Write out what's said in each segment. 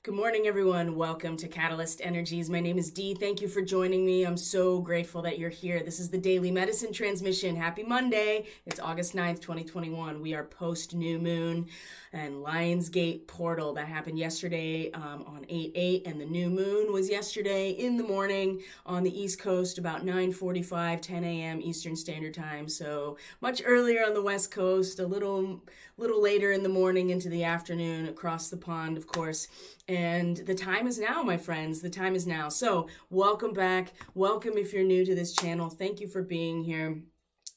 Good morning, everyone. Welcome to Catalyst Energies. My name is Dee. Thank you for joining me. I'm so grateful that you're here. This is the Daily Medicine Transmission. Happy Monday. It's August 9th, 2021. We are post-new moon and Lionsgate portal. That happened yesterday on 8/8, and the new moon was yesterday in the morning on the East Coast, about 9:45, 10 a.m. Eastern Standard Time. So much earlier on the West Coast, a little later in the morning into the afternoon across the pond, of course. And the time is now, my friends. The time is now. So welcome back. Welcome if you're new to this channel. Thank you for being here.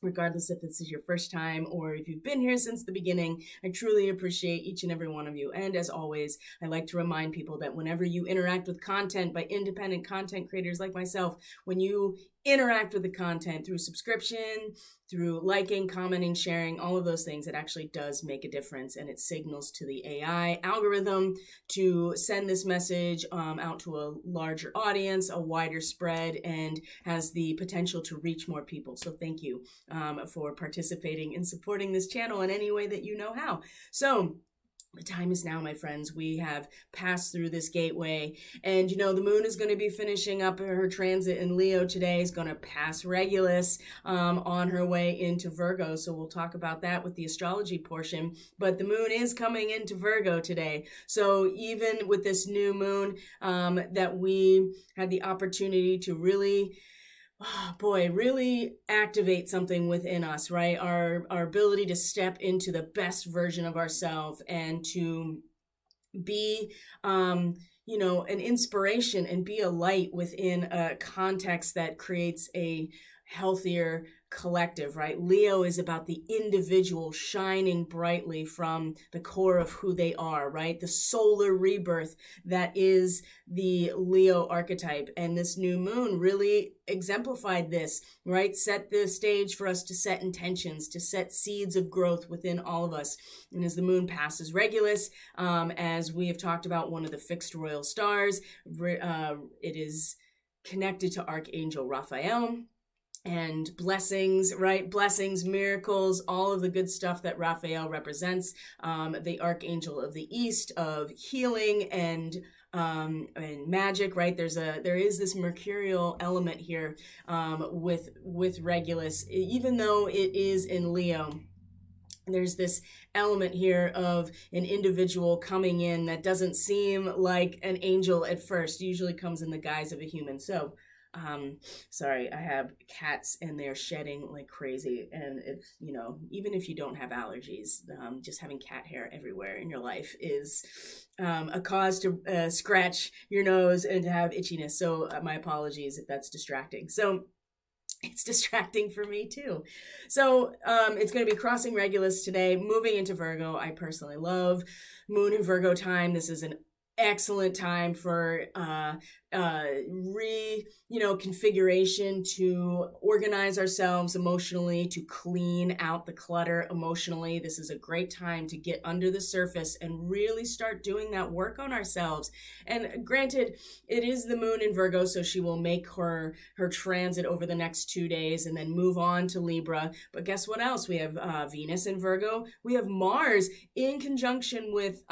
Regardless if this is your first time or if you've been here since the beginning, I truly appreciate each and every one of you. And as always, I like to remind people that whenever you interact with content by independent content creators like myself, when you interact with the content through subscription, through liking, commenting, sharing, all of those things, it actually does make a difference, and it signals to the AI algorithm to send this message out to a larger audience, a wider spread, and has the potential to reach more people. So thank you for participating and supporting this channel in any way that you know how. So the time is now, my friends. We have passed through this gateway, and you know, the moon is going to be finishing up her transit in Leo today. Is going to pass Regulus on her way into Virgo, so we'll talk about that with the astrology portion. But the moon is coming into Virgo today, so even with this new moon that we had the opportunity to really really activate something within us, right? Our ability to step into the best version of ourselves and to be, an inspiration and be a light within a context that creates a healthier collective, right? Leo is about the individual shining brightly from the core of who they are, right? The solar rebirth that is the Leo archetype. And this new moon really exemplified this, right? Set the stage for us to set intentions, to set seeds of growth within all of us. And as the moon passes Regulus, as we have talked about, one of the fixed royal stars, it is connected to Archangel Raphael. And blessings, right? Blessings, miracles, all of the good stuff that Raphael represents, the archangel of the East, of healing and magic, right? There is this mercurial element here with Regulus, even though it is in Leo. There's this element here of an individual coming in that doesn't seem like an angel at first. It usually comes in the guise of a human. So sorry, I have cats and they're shedding like crazy. And it's, even if you don't have allergies, just having cat hair everywhere in your life is a cause to scratch your nose and to have itchiness. So my apologies if that's distracting. So it's distracting for me too. So it's going to be crossing Regulus today, moving into Virgo. I personally love Moon in Virgo time. This is an excellent time for configuration to organize ourselves emotionally, to clean out the clutter emotionally. This is a great time to get under the surface and really start doing that work on ourselves. And granted, it is the moon in Virgo, so she will make her transit over the next 2 days and then move on to Libra. But guess what else? We have Venus in Virgo. We have Mars in conjunction with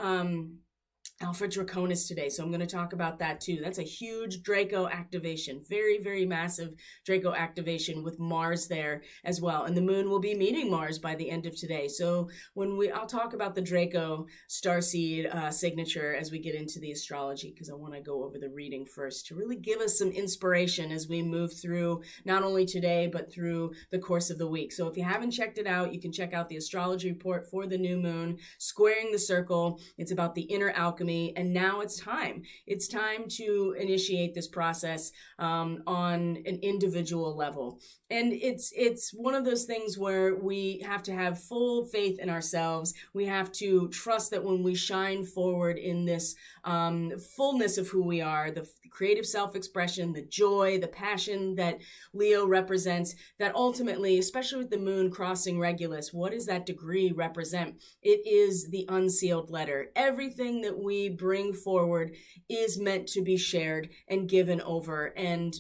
Alpha Draconis today, so I'm going to talk about that too. That's a huge Draco activation, very, very massive Draco activation with Mars there as well. And the moon will be meeting Mars by the end of today. So I'll talk about the Draco starseed signature as we get into the astrology, because I want to go over the reading first to really give us some inspiration as we move through not only today, but through the course of the week. So if you haven't checked it out, you can check out the astrology report for the new moon, Squaring the Circle. It's about the inner alchemy. And now it's time. It's time to initiate this process on an individual level. And it's one of those things where we have to have full faith in ourselves. We have to trust that when we shine forward in this fullness of who we are, the creative self-expression, the joy, the passion that Leo represents, that ultimately, especially with the moon crossing Regulus, what does that degree represent? It is the unsealed letter. Everything that we bring forward is meant to be shared and given over. And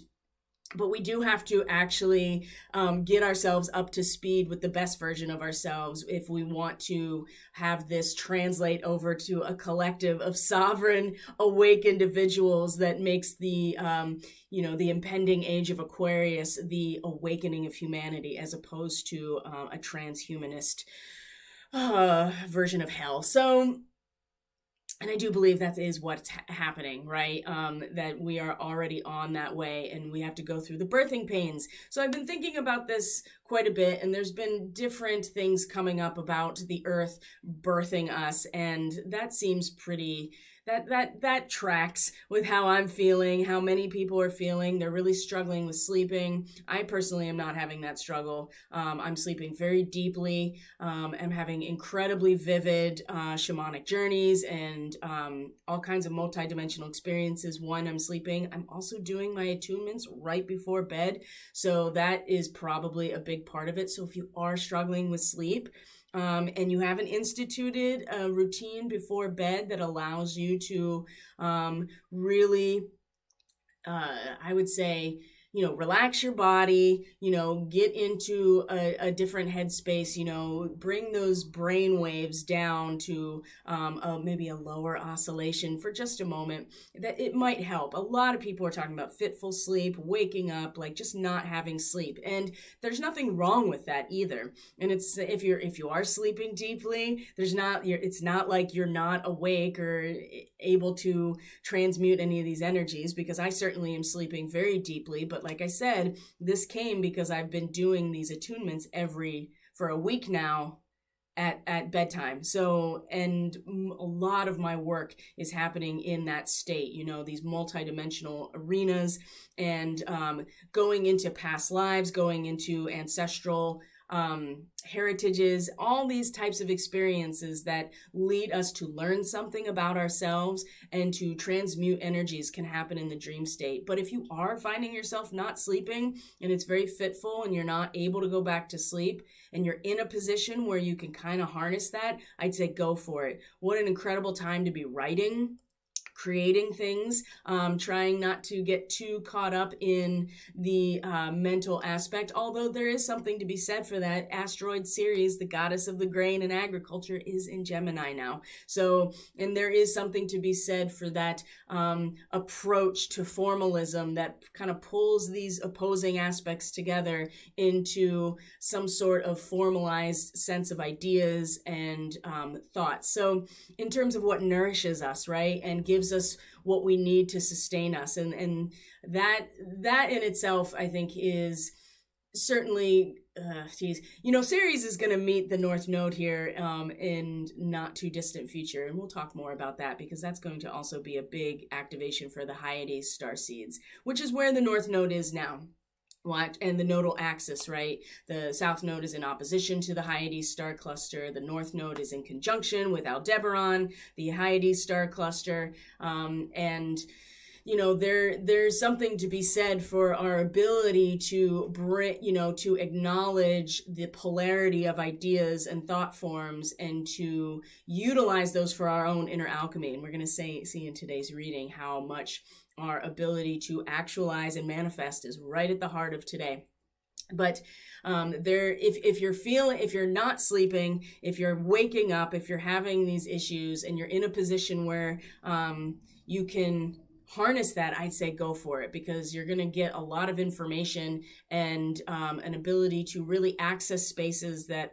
But we do have to actually get ourselves up to speed with the best version of ourselves if we want to have this translate over to a collective of sovereign, awake individuals that makes the, the impending age of Aquarius the awakening of humanity, as opposed to a transhumanist version of hell. So, and I do believe that is what's happening, right? That we are already on that way, and we have to go through the birthing pains. So I've been thinking about this quite a bit, and there's been different things coming up about the earth birthing us, and that seems pretty... That tracks with how I'm feeling, how many people are feeling. They're really struggling with sleeping. I personally am not having that struggle. I'm sleeping very deeply. I'm having incredibly vivid shamanic journeys and all kinds of multidimensional experiences. When I'm sleeping, I'm also doing my attunements right before bed. So that is probably a big part of it. So if you are struggling with sleep, and you haven't instituted a routine before bed that allows you to really, I would say, relax your body, get into a different headspace, bring those brain waves down to maybe a lower oscillation for just a moment, that it might help. A lot of people are talking about fitful sleep, waking up, like just not having sleep. And there's nothing wrong with that either. And it's, if you are sleeping deeply, it's not like you're not awake or able to transmute any of these energies, because I certainly am sleeping very deeply. But like I said, this came because I've been doing these attunements for a week now at bedtime. So, and a lot of my work is happening in that state, these multidimensional arenas, and going into past lives, going into ancestral heritages, all these types of experiences that lead us to learn something about ourselves and to transmute energies can happen in the dream state. But if you are finding yourself not sleeping and it's very fitful and you're not able to go back to sleep and you're in a position where you can kind of harness that, I'd say go for it. What an incredible time to be writing, creating things, trying not to get too caught up in the mental aspect, although there is something to be said for that. Asteroid Ceres, the goddess of the grain and agriculture, is in Gemini now. So, and there is something to be said for that approach to formalism that kind of pulls these opposing aspects together into some sort of formalized sense of ideas and thoughts. So in terms of what nourishes us, right, and gives us what we need to sustain us, and that in itself, I think, is certainly Ceres is going to meet the North Node here in not too distant future, and we'll talk more about that, because that's going to also be a big activation for the Hyades star seeds, which is where the North Node is now. And the nodal axis, right? The South Node is in opposition to the Hyades star cluster. The North Node is in conjunction with Aldebaran, the Hyades star cluster. And, there's something to be said for our ability to bring, to acknowledge the polarity of ideas and thought forms and to utilize those for our own inner alchemy. And we're going to see in today's reading how much our ability to actualize and manifest is right at the heart of today. But if you're not sleeping, if you're waking up, if you're having these issues and you're in a position where you can harness that, I'd say go for it, because you're going to get a lot of information and an ability to really access spaces that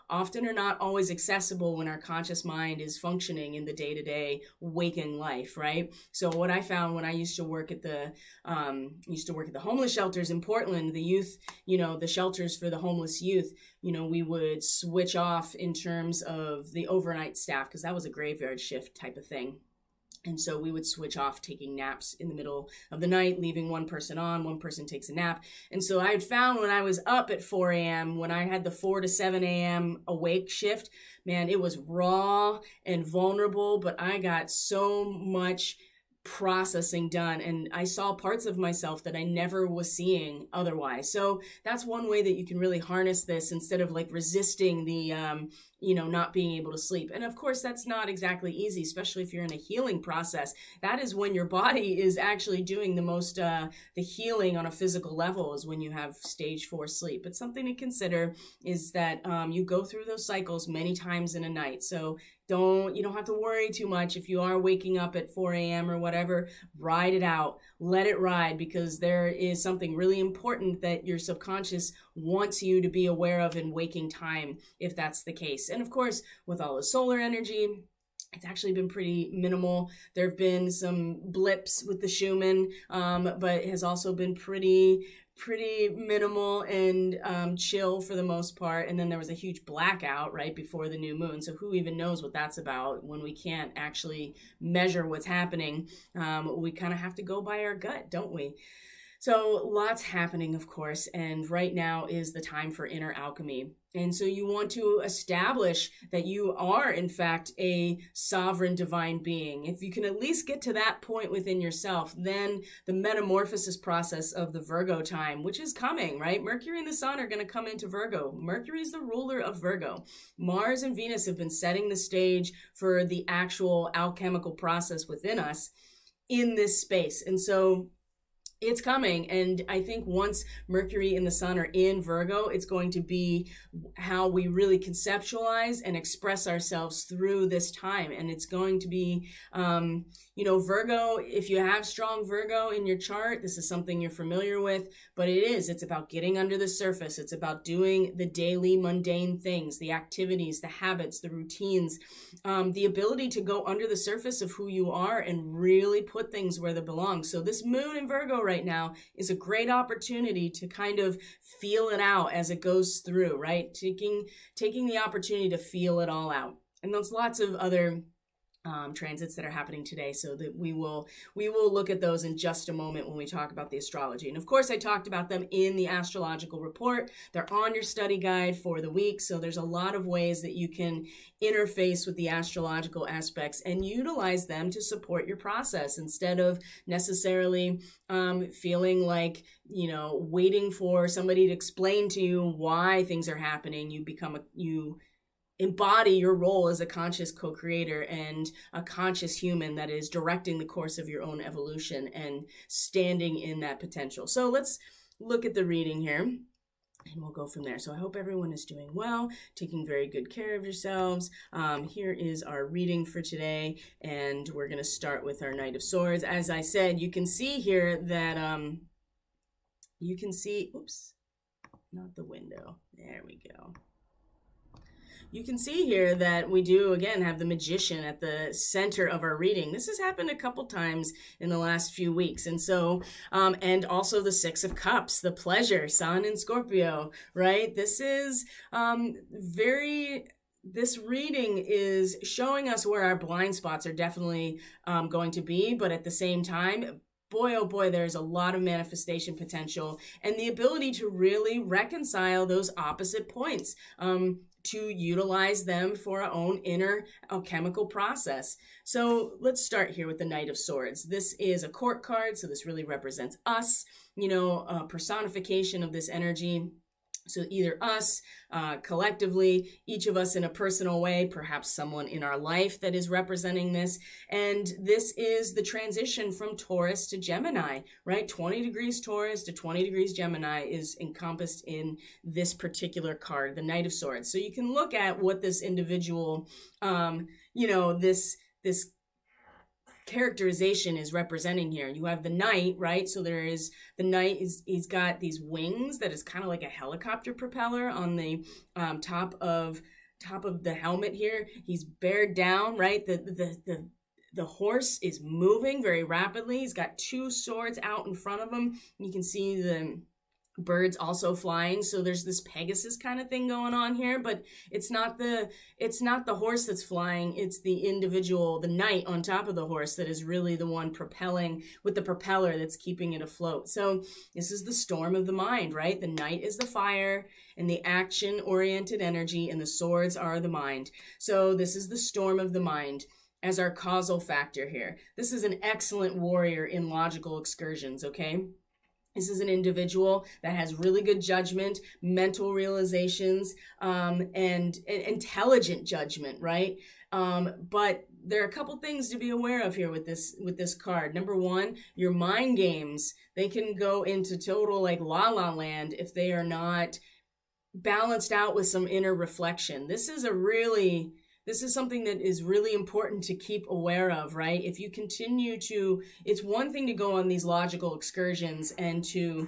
often are not always accessible when our conscious mind is functioning in the day-to-day waking life, right? So what I found when I used to work at the homeless shelters in Portland, the youth, the shelters for the homeless youth, we would switch off in terms of the overnight staff, because that was a graveyard shift type of thing. And so we would switch off taking naps in the middle of the night, leaving one person on, one person takes a nap. And so I had found when I was up at 4 a.m., when I had the 4 to 7 a.m. awake shift, man, it was raw and vulnerable, but I got so much processing done, and I saw parts of myself that I never was seeing otherwise. So that's one way that you can really harness this instead of like resisting the not being able to sleep. And of course that's not exactly easy, especially if you're in a healing process. That is when your body is actually doing the most the healing on a physical level, is when you have stage 4 sleep. But something to consider is that you go through those cycles many times in a night. So you don't have to worry too much if you are waking up at 4 a.m. or whatever. Ride it out, let it ride, because there is something really important that your subconscious wants you to be aware of in waking time, if that's the case. And of course, with all the solar energy, it's actually been pretty minimal. There have been some blips with the Schumann, but it has also been pretty minimal and chill for the most part. And then there was a huge blackout right before the new moon. So who even knows what that's about when we can't actually measure what's happening? We kind of have to go by our gut, don't we? So lots happening, of course, and right now is the time for inner alchemy. And so you want to establish that you are, in fact, a sovereign divine being. If you can at least get to that point within yourself, then the metamorphosis process of the Virgo time, which is coming, right? Mercury and the Sun are going to come into Virgo. Mercury is the ruler of Virgo. Mars and Venus have been setting the stage for the actual alchemical process within us in this space. And so it's coming. And I think once Mercury and the Sun are in Virgo, it's going to be how we really conceptualize and express ourselves through this time. And it's going to be, Virgo, if you have strong Virgo in your chart, this is something you're familiar with, but it's about getting under the surface. It's about doing the daily mundane things, the activities, the habits, the routines, the ability to go under the surface of who you are and really put things where they belong. So this moon in Virgo right now is a great opportunity to kind of feel it out as it goes through, right? Taking the opportunity to feel it all out. And there's lots of other transits that are happening today, so that we will look at those in just a moment when we talk about the astrology. And of course, I talked about them in the astrological report. They're on your study guide for the week, so there's a lot of ways that you can interface with the astrological aspects and utilize them to support your process instead of necessarily feeling like, waiting for somebody to explain to you why things are happening. You embody your role as a conscious co-creator and a conscious human that is directing the course of your own evolution and standing in that potential. So let's look at the reading here and we'll go from there. So I hope everyone is doing well, taking very good care of yourselves. Here is our reading for today, and we're going to start with our Knight of Swords. As I said, you can see here that oops, not the window. There we go. You can see here that we do, again, have the Magician at the center of our reading. This has happened a couple times in the last few weeks. And so, and also the Six of Cups, the pleasure, Sun in Scorpio, right? This is this reading is showing us where our blind spots are definitely going to be, but at the same time, boy, oh boy, there's a lot of manifestation potential and the ability to really reconcile those opposite points, to utilize them for our own inner alchemical process. So let's start here with the Knight of Swords. This is a court card, so this really represents us, a personification of this energy. So either us, collectively, each of us in a personal way, perhaps someone in our life that is representing this. And this is the transition from Taurus to Gemini, right? 20 degrees Taurus to 20 degrees Gemini is encompassed in this particular card, the Knight of Swords. So you can look at what this individual, this characterization is representing here. You have the knight, right? So there is the knight he's got these wings that is kind of like a helicopter propeller on the top of the helmet here. He's bared down, right? The horse is moving very rapidly. He's got two swords out in front of him. You can see the birds also flying. So there's this Pegasus kind of thing going on here, but it's not the horse that's flying. It's the individual, the knight on top of the horse that is really the one propelling with the propeller that's keeping it afloat. So this is the storm of the mind, right? The knight is the fire and the action oriented energy, and the swords are the mind. So this is the storm of the mind. as our causal factor here. This is an excellent warrior in logical excursions, okay? This is an individual that has really good judgment, mental realizations, and intelligent judgment, right? But there are a couple things to be aware of here with this card. Number one, your mind games, they can go into total like la la land if they are not balanced out with some inner reflection. This is something that is really important to keep aware of, right? If you continue to, it's one thing to go on these logical excursions and to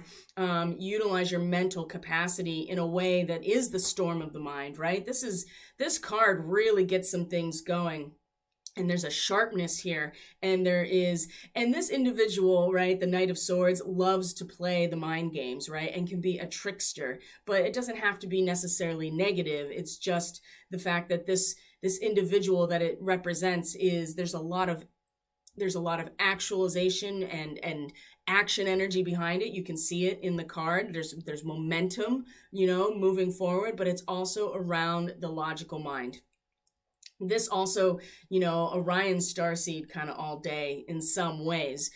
utilize your mental capacity in a way that is the storm of the mind, right? This card really gets some things going. And there's a sharpness here, and this individual, right, the Knight of Swords, loves to play the mind games, right, and can be a trickster, but it doesn't have to be necessarily negative. It's just the fact that this individual that it represents there's a lot of actualization and action energy behind it. You can see it in the card. There's momentum, moving forward, but it's also around the logical mind. This also, Orion starseed kind of all day in some ways,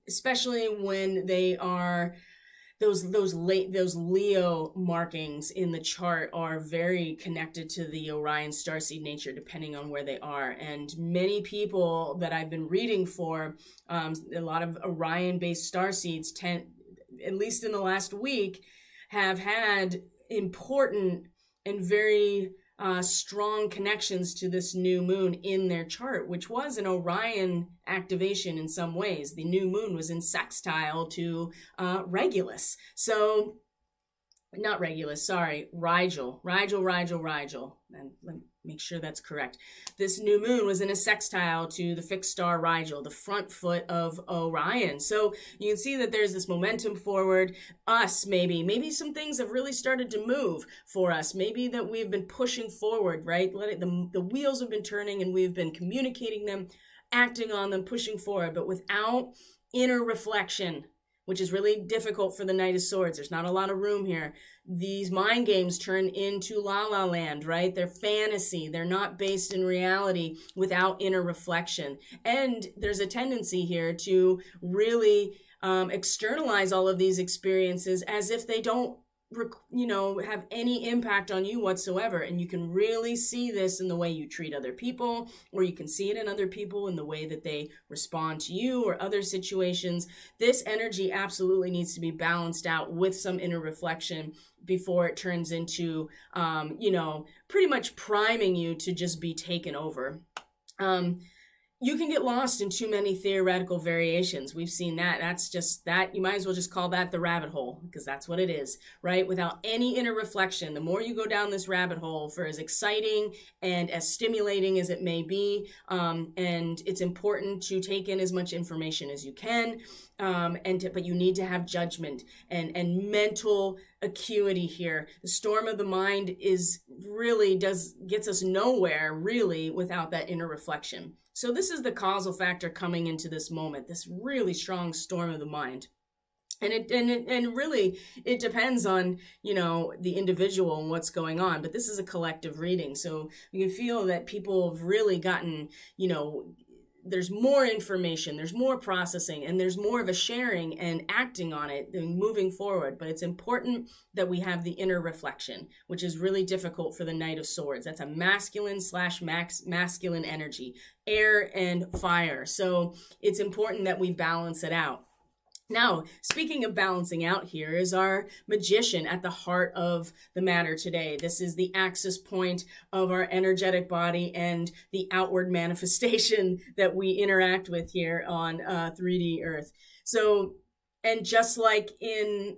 especially when they are those Leo markings in the chart are very connected to the Orion starseed nature, depending on where they are. And many people that I've been reading for, a lot of Orion-based starseeds at least in the last week, have had important and very strong connections to this new moon in their chart, which was an Orion activation in some ways. The new moon was in sextile to Regulus. So, not Regulus, sorry, Rigel. And let me make sure that's correct. This new moon was in a sextile to the fixed star Rigel, the front foot of Orion. So you can see that there's this momentum forward. Maybe some things have really started to move for us. Maybe that we've been pushing forward, right? The wheels have been turning and we've been communicating them, acting on them, pushing forward, but without inner reflection, which is really difficult for the Knight of Swords. There's not a lot of room here. These mind games turn into la la land, right? They're fantasy. They're not based in reality without inner reflection. And there's a tendency here to really externalize all of these experiences as if they don't have any impact on you whatsoever. And you can really see this in the way you treat other people, or you can see it in other people in the way that they respond to you or other situations. This energy absolutely needs to be balanced out with some inner reflection before it turns into, pretty much priming you to just be taken over. You can get lost in too many theoretical variations. We've seen that. That's just that. You might as well just call that the rabbit hole, because that's what it is, right? Without any inner reflection, the more you go down this rabbit hole, for as exciting and as stimulating as it may be, and it's important to take in as much information as you can, but you need to have judgment and mental acuity here. The storm of the mind gets us nowhere really without that inner reflection. So this is the causal factor coming into this moment, this really strong storm of the mind. And really it depends on, the individual and what's going on, but this is a collective reading. So you can feel that people have really gotten, there's more information, there's more processing, and there's more of a sharing and acting on it and moving forward. But it's important that we have the inner reflection, which is really difficult for the Knight of Swords. That's a masculine energy, air and fire. So it's important that we balance it out. Now, speaking of balancing out, here is our magician at the heart of the matter today. This is the axis point of our energetic body and the outward manifestation that we interact with here on 3D Earth. So, and just like in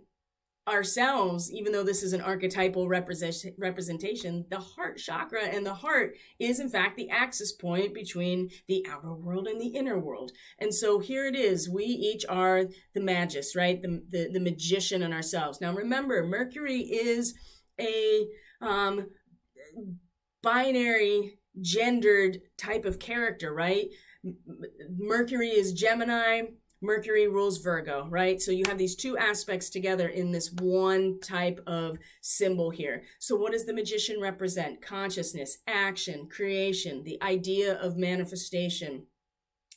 ourselves, even though this is an archetypal representation, the heart chakra and the heart is in fact the axis point between the outer world and the inner world. And so here it is, we each are the magus, right? The magician in ourselves. Now remember, Mercury is a binary gendered type of character, right? Mercury is Gemini, Mercury rules Virgo, right? So you have these two aspects together in this one type of symbol here. So what does the magician represent? Consciousness, action, creation, the idea of manifestation.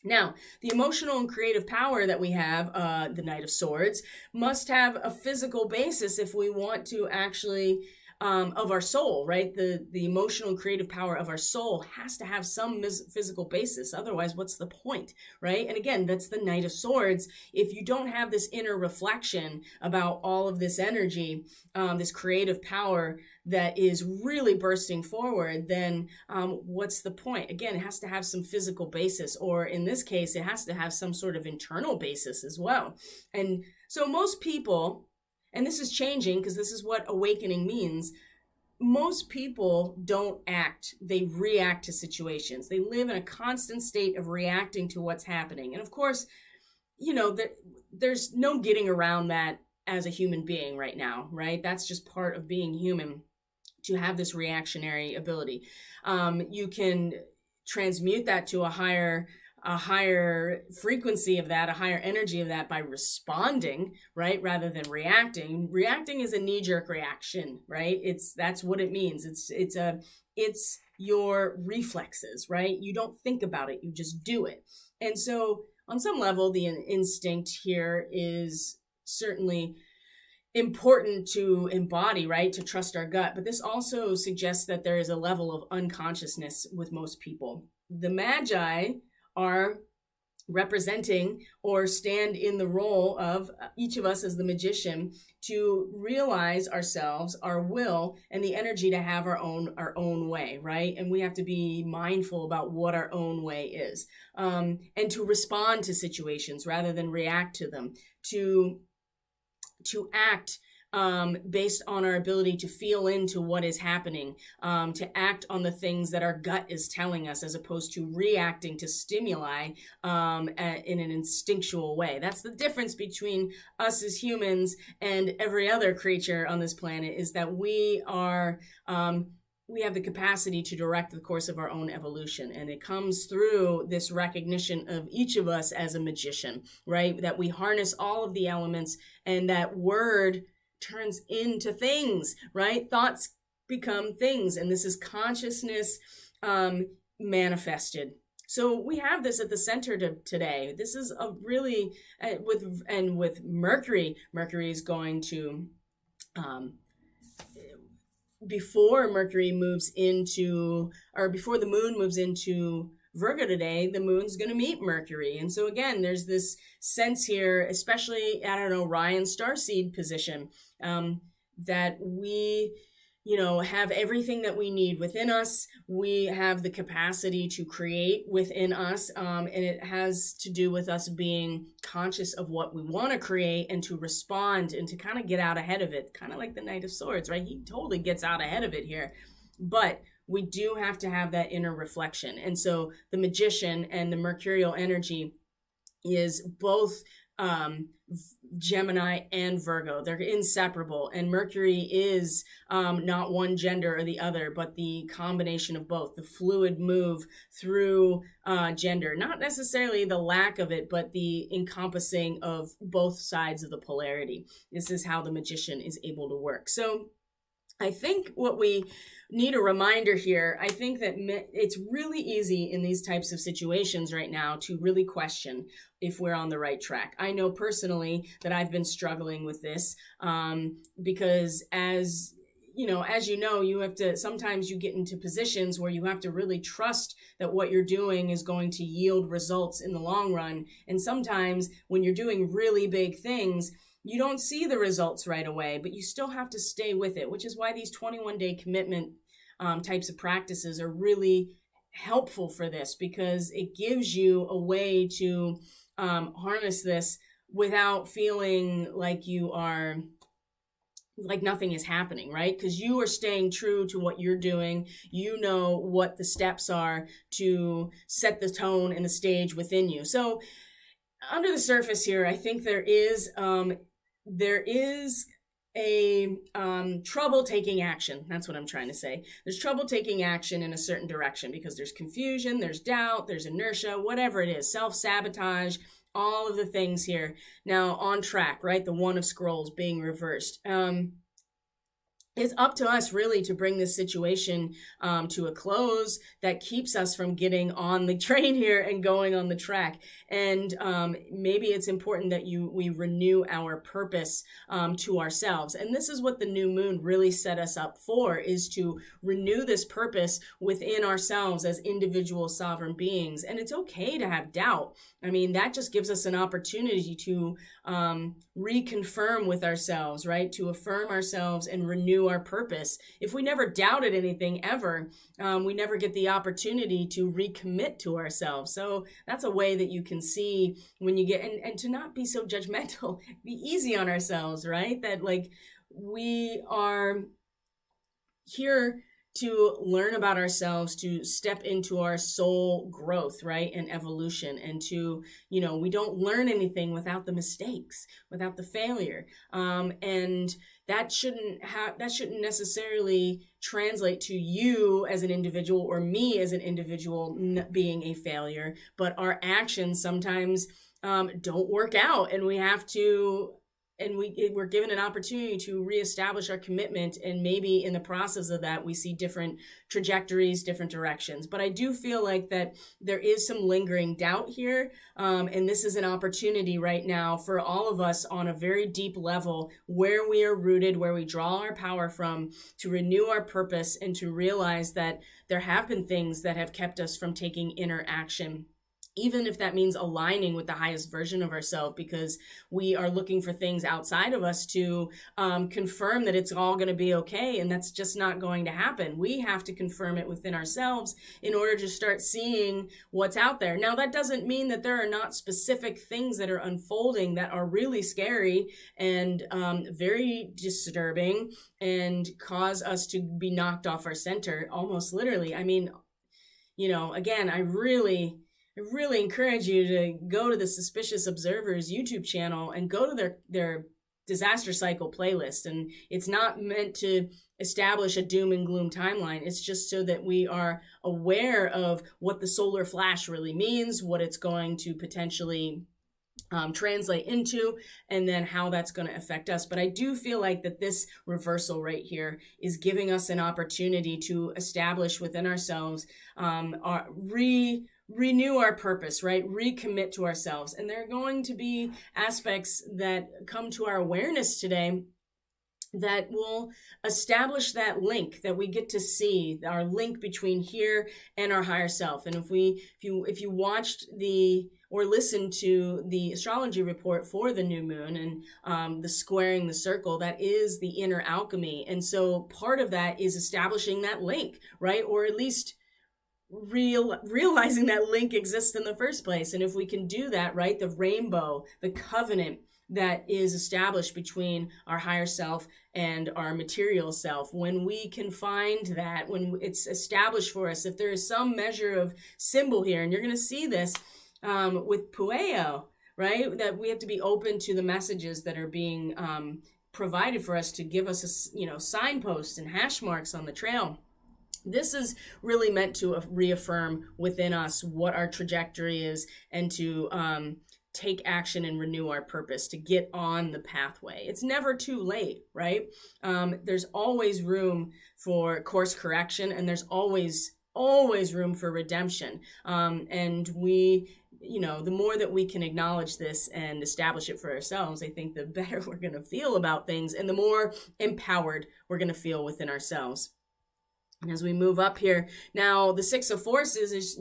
Now, the emotional and creative power that we have, the Knight of Swords, must have a physical basis if we want to actually, of our soul, right? The emotional and creative power of our soul has to have some physical basis. Otherwise, what's the point, right? And again, that's the Knight of Swords. If you don't have this inner reflection about all of this energy, this creative power that is really bursting forward, then what's the point? Again, it has to have some physical basis, or in this case, it has to have some sort of internal basis as well. And so most people, and this is changing because this is what awakening means, most people don't act, they react to situations. They live in a constant state of reacting to what's happening. And of course, there's no getting around that as a human being right now, right? That's just part of being human, to have this reactionary ability. You can transmute that to a higher frequency of that, a higher energy of that, by responding, right? Rather than reacting. Reacting is a knee-jerk reaction, right? That's what it means. It's your reflexes, right? You don't think about it, you just do it. And so on some level, the instinct here is certainly important to embody, right? To trust our gut. But this also suggests that there is a level of unconsciousness with most people. The Magi are representing or stand in the role of each of us as the magician to realize ourselves, our will, and the energy to have our own way, right? And we have to be mindful about what our own way is, and to respond to situations rather than react to them, to act based on our ability to feel into what is happening, to act on the things that our gut is telling us, as opposed to reacting to stimuli in an instinctual way. That's the difference between us as humans and every other creature on this planet, is that we have the capacity to direct the course of our own evolution. And it comes through this recognition of each of us as a magician, right? That we harness all of the elements, and that word turns into things, right? Thoughts become things. And this is consciousness manifested. So we have this at the center today. This is a really, with Mercury is going to, before the moon moves into Virgo today, the moon's going to meet Mercury. And so again, there's this sense here, especially, Ryan's starseed position, that we, have everything that we need within us. We have the capacity to create within us. And it has to do with us being conscious of what we want to create, and to respond, and to kind of get out ahead of it. Kind of like the Knight of Swords, right? He totally gets out ahead of it here. But we do have to have that inner reflection. And so the magician and the mercurial energy is both Gemini and Virgo. They're inseparable. And Mercury is not one gender or the other, but the combination of both, the fluid move through gender, not necessarily the lack of it, but the encompassing of both sides of the polarity. This is how the magician is able to work. So I think what we need a reminder here, I think that it's really easy in these types of situations right now to really question if we're on the right track. I know personally that I've been struggling with this because as you have to, sometimes you get into positions where you have to really trust that what you're doing is going to yield results in the long run. And sometimes when you're doing really big things, you don't see the results right away, but you still have to stay with it, which is why these 21-day commitment types of practices are really helpful for this, because it gives you a way to harness this without feeling like you are, like nothing is happening, right? Because you are staying true to what you're doing. You know what the steps are to set the tone and the stage within you. So under the surface here, I think there is a trouble taking action. That's what I'm trying to say. There's trouble taking action in a certain direction because there's confusion, there's doubt, there's inertia, whatever it is, self-sabotage, all of the things here. Now on track, right? The One of Scrolls being reversed. It's up to us really to bring this situation to a close that keeps us from getting on the train here and going on the track. And maybe it's important that we renew our purpose to ourselves. And this is what the new moon really set us up for, is to renew this purpose within ourselves as individual sovereign beings. And it's okay to have doubt. I mean, that just gives us an opportunity to reconfirm with ourselves, right? To affirm ourselves and renew our purpose. If we never doubted anything ever, we never get the opportunity to recommit to ourselves. So that's a way that you can see when you get, and to not be so judgmental, be easy on ourselves, right? That like we are here to learn about ourselves, to step into our soul growth, right? And evolution. And to, we don't learn anything without the mistakes, without the failure. And that shouldn't necessarily translate to you as an individual or me as an individual being a failure, but our actions sometimes don't work out, and we have to, and we're given an opportunity to reestablish our commitment, and maybe in the process of that we see different trajectories, different directions. But I do feel like that there is some lingering doubt here, and this is an opportunity right now for all of us on a very deep level, where we are rooted, where we draw our power from, to renew our purpose and to realize that there have been things that have kept us from taking inner action, even if that means aligning with the highest version of ourselves, because we are looking for things outside of us to confirm that it's all going to be okay. And that's just not going to happen. We have to confirm it within ourselves in order to start seeing what's out there. Now, that doesn't mean that there are not specific things that are unfolding that are really scary and very disturbing and cause us to be knocked off our center, almost literally. I mean, again, I really encourage you to go to the Suspicious Observers YouTube channel and go to their disaster cycle playlist. And it's not meant to establish a doom and gloom timeline. It's just so that we are aware of what the solar flash really means, what it's going to potentially translate into, and then how that's going to affect us. But I do feel like that this reversal right here is giving us an opportunity to establish within ourselves, renew our purpose, right? Recommit to ourselves. And there are going to be aspects that come to our awareness today that will establish that link that we get to see, our link between here and our higher self. And if you watched or listened to the astrology report for the new moon and the squaring the circle, that is the inner alchemy. And so part of that is establishing that link, right? Or at least realizing that link exists in the first place. And if we can do that, right, the rainbow, the covenant that is established between our higher self and our material self, when we can find that, when it's established for us, if there is some measure of symbol here, and you're going to see this with Pueo, right, that we have to be open to the messages that are being provided for us to give us signposts and hash marks on the trail. This is really meant to reaffirm within us what our trajectory is, and to take action and renew our purpose, to get on the pathway. It's never too late, right? There's always room for course correction, and there's always room for redemption. And we, the more that we can acknowledge this and establish it for ourselves, I think the better we're going to feel about things, and the more empowered we're going to feel within ourselves. And as we move up here, now the Six of Forces is,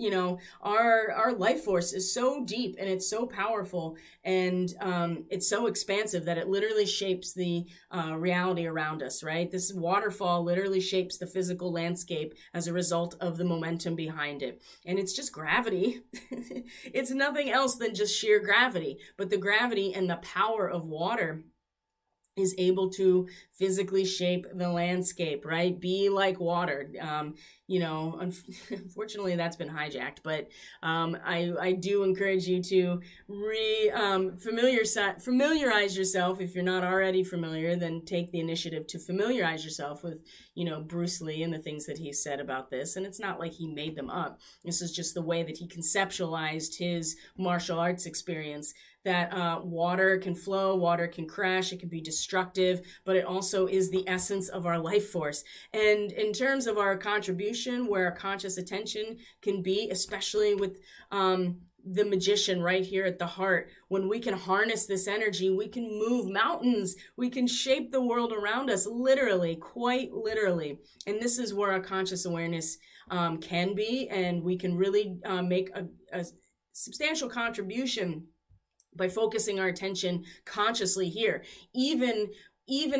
our life force is so deep and it's so powerful, and it's so expansive that it literally shapes the reality around us, right? This waterfall literally shapes the physical landscape as a result of the momentum behind it. And it's just gravity. It's nothing else than just sheer gravity, but the gravity and the power of water is able to physically shape the landscape, right? Be like water. Unfortunately, that's been hijacked, but I do encourage you to familiarize yourself. If you're not already familiar, then take the initiative to familiarize yourself with, Bruce Lee and the things that he said about this. And it's not like he made them up. This is just the way that he conceptualized his martial arts experience, that water can flow, water can crash, it can be destructive, but it also is the essence of our life force. And in terms of our contribution, where our conscious attention can be, especially with the magician right here at the heart, when we can harness this energy, we can move mountains, we can shape the world around us, literally, quite literally. And this is where our conscious awareness can be, and we can really make a substantial contribution by focusing our attention consciously here. Even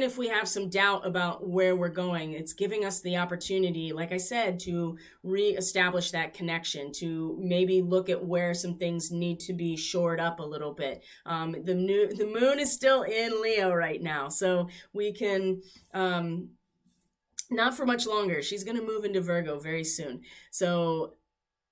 if we have some doubt about where we're going, it's giving us the opportunity, like I said, to reestablish that connection, to maybe look at where some things need to be shored up a little bit. The moon is still in Leo right now, so we can, not for much longer. She's going to move into Virgo very soon. So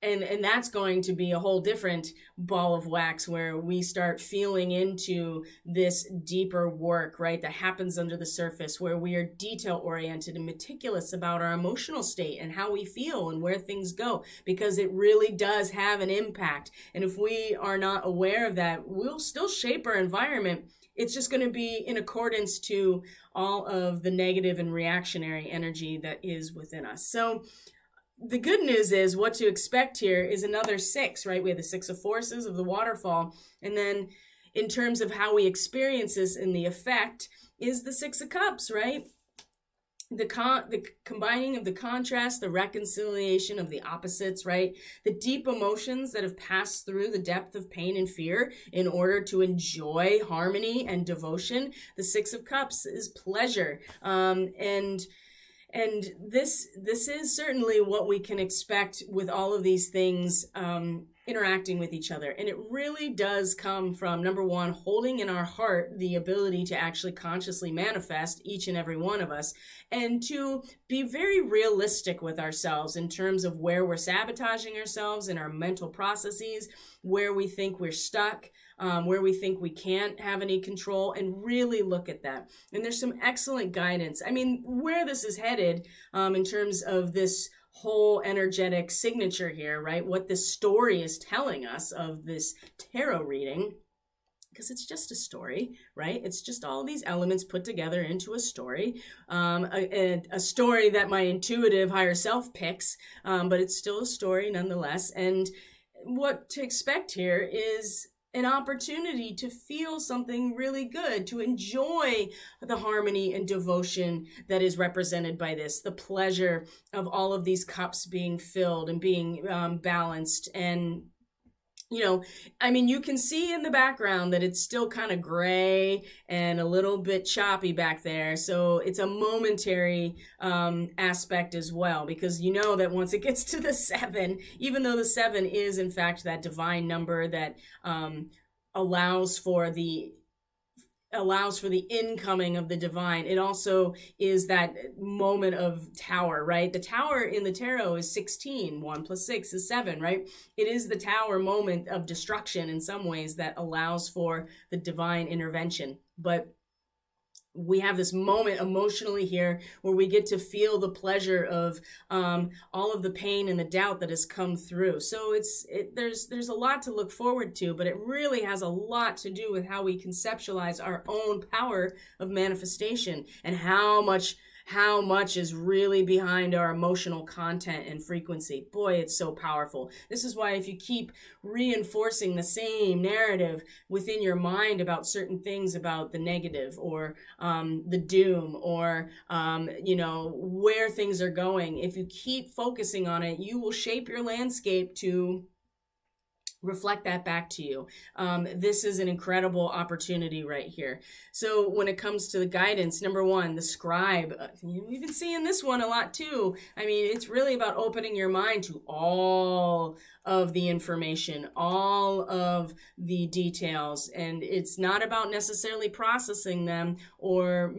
and that's going to be a whole different ball of wax, where we start feeling into this deeper work, right, that happens under the surface, where we are detail oriented and meticulous about our emotional state and how we feel and where things go, because it really does have an impact. And if we are not aware of that, we'll still shape our environment. It's just going to be in accordance to all of the negative and reactionary energy that is within us. So the good news is, what to expect here is another 6, right? We have the 6 of forces of the waterfall. And then in terms of how we experience this in the effect is the 6 of cups, right? The combining of the contrast, the reconciliation of the opposites, right? The deep emotions that have passed through the depth of pain and fear in order to enjoy harmony and devotion. The 6 of cups is pleasure. And this is certainly what we can expect with all of these things interacting with each other. And it really does come from, number one, holding in our heart the ability to actually consciously manifest each and every one of us, and to be very realistic with ourselves in terms of where we're sabotaging ourselves in our mental processes, where we think we're stuck, where we think we can't have any control, and really look at that. And there's some excellent guidance. I mean, where this is headed in terms of this whole energetic signature here, right? What this story is telling us of this tarot reading, because it's just a story, right? It's just all these elements put together into a story, a story that my intuitive higher self picks, but it's still a story nonetheless. And what to expect here is an opportunity to feel something really good, to enjoy the harmony and devotion that is represented by this, the pleasure of all of these cups being filled and being balanced. And you can see in the background that it's still kind of gray and a little bit choppy back there. So it's a momentary aspect as well, because you know that once it gets to the 7, even though the 7 is in fact that divine number that allows for the incoming of the divine, it also is that moment of tower, right? The tower in the tarot is 16. 1 plus 6 is 7, right? It is the tower moment of destruction in some ways that allows for the divine intervention. But we have this moment emotionally here where we get to feel the pleasure of all of the pain and the doubt that has come through. So there's a lot to look forward to, but it really has a lot to do with how we conceptualize our own power of manifestation, and how much is really behind our emotional content and frequency. Boy, it's so powerful. This is why if you keep reinforcing the same narrative within your mind about certain things, about the negative or the doom or, where things are going, if you keep focusing on it, you will shape your landscape to reflect that back to you. This is an incredible opportunity right here. So when it comes to the guidance, number one, the scribe, we've been seeing this one a lot too. I mean, it's really about opening your mind to all of the information, all of the details. And it's not about necessarily processing them or,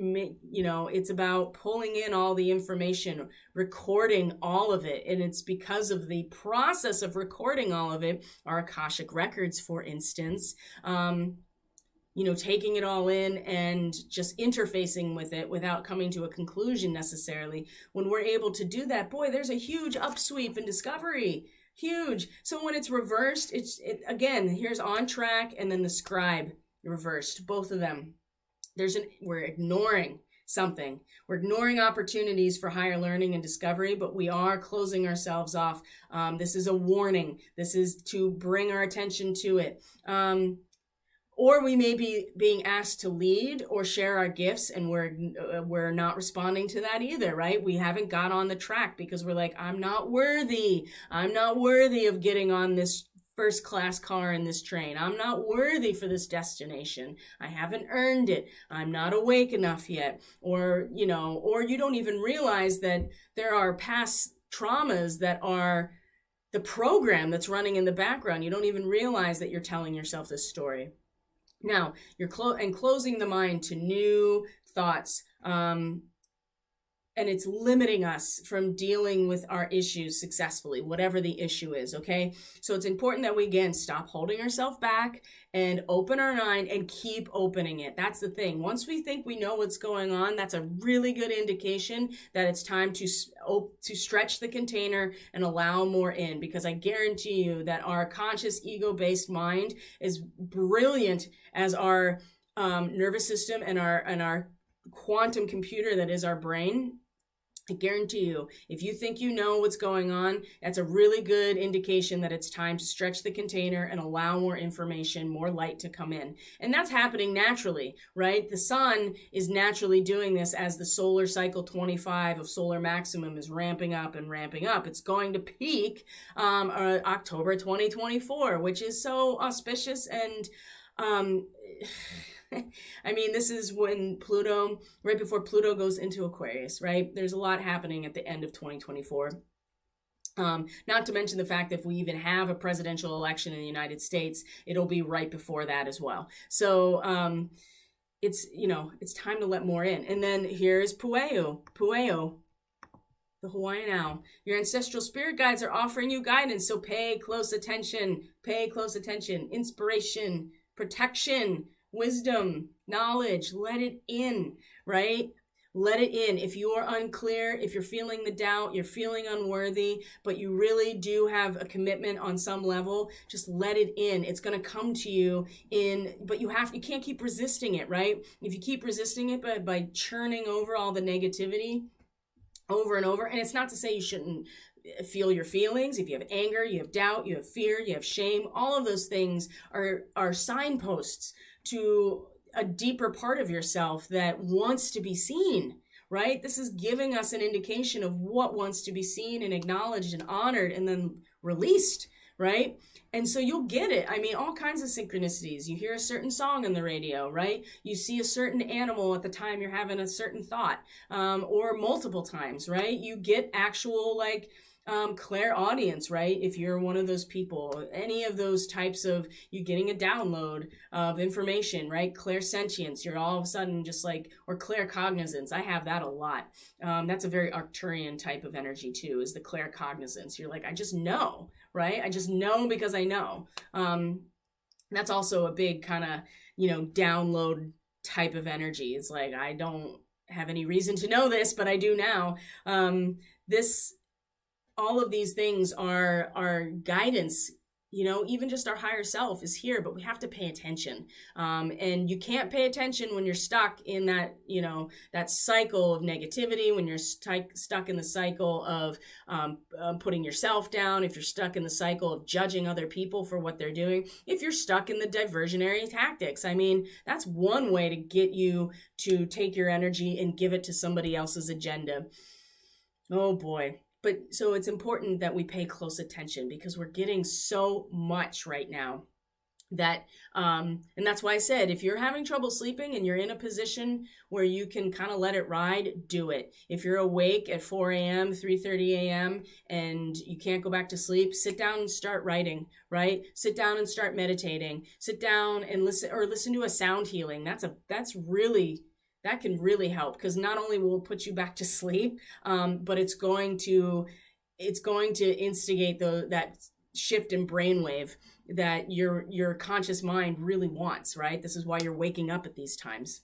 it's about pulling in all the information, recording all of it. And it's because of the process of recording all of it, our Akashic records, for instance, taking it all in and just interfacing with it without coming to a conclusion necessarily. When we're able to do that, boy, there's a huge upsweep in discovery. Huge. So when it's reversed, again, here's on track and then the scribe reversed, both of them. We're ignoring something. We're ignoring opportunities for higher learning and discovery, but we are closing ourselves off. This is a warning. This is to bring our attention to it. Or we may be being asked to lead or share our gifts, and we're not responding to that either, right? We haven't got on the track because we're like, I'm not worthy. I'm not worthy of getting on this first class car in this train. I'm not worthy for this destination. I haven't earned it. I'm not awake enough yet. Or you don't even realize that there are past traumas that are the program that's running in the background. You don't even realize that you're telling yourself this story. Now, you're closing the mind to new thoughts, and it's limiting us from dealing with our issues successfully, whatever the issue is, okay? So it's important that we, again, stop holding ourselves back and open our mind and keep opening it. That's the thing. Once we think we know what's going on, that's a really good indication that it's time to stretch the container and allow more in, because I guarantee you that our conscious ego-based mind is brilliant as our nervous system and our quantum computer that is our brain. I guarantee you, if you think you know what's going on, that's a really good indication that it's time to stretch the container and allow more information, more light to come in. And that's happening naturally, right? The sun is naturally doing this as the solar cycle 25 of solar maximum is ramping up and ramping up. It's going to peak October 2024, which is so auspicious and I mean, this is when Pluto, right before Pluto goes into Aquarius, right? There's a lot happening at the end of 2024. Not to mention the fact that if we even have a presidential election in the United States, it'll be right before that as well. So it's time to let more in. And then here's Pueo, the Hawaiian owl. Your ancestral spirit guides are offering you guidance, so pay close attention. Pay close attention. Inspiration, protection, wisdom, knowledge, let it in, right? Let it in. If you are unclear, if you're feeling the doubt, you're feeling unworthy, but you really do have a commitment on some level, just let it in. It's going to come to you but you can't keep resisting it, right? If you keep resisting it by churning over all the negativity over and over, and it's not to say you shouldn't feel your feelings. If you have anger, you have doubt, you have fear, you have shame, all of those things are signposts to a deeper part of yourself that wants to be seen, right? This is giving us an indication of what wants to be seen and acknowledged and honored and then released, right? And so you'll get it. I mean, all kinds of synchronicities. You hear a certain song on the radio, right? You see a certain animal at the time you're having a certain thought, or multiple times, right? You get actual clairaudience, right? If you're one of those people, any of those types of, you getting a download of information, right? Clairsentience, you're all of a sudden just or claircognizance. I have that a lot. That's a very Arcturian type of energy too, is the claircognizance. You're like, I just know, right? I just know because I know. That's also a big kind of, download type of energy. It's like, I don't have any reason to know this, but I do now. All of these things are guidance, even just our higher self is here, but we have to pay attention. And you can't pay attention when you're stuck in that, that cycle of negativity, when you're stuck in the cycle of putting yourself down, if you're stuck in the cycle of judging other people for what they're doing, if you're stuck in the diversionary tactics. I mean, that's one way to get you to take your energy and give it to somebody else's agenda. Oh boy. But so it's important that we pay close attention because we're getting so much right now that and that's why I said, if you're having trouble sleeping and you're in a position where you can kind of let it ride, do it. If you're awake at 4 a.m., 3:30 a.m., and you can't go back to sleep, sit down and start writing, right? Sit down and start meditating. Sit down and listen to a sound healing. That can really help, because not only will it put you back to sleep, but it's going to instigate that shift in brainwave that your conscious mind really wants, right? This is why you're waking up at these times.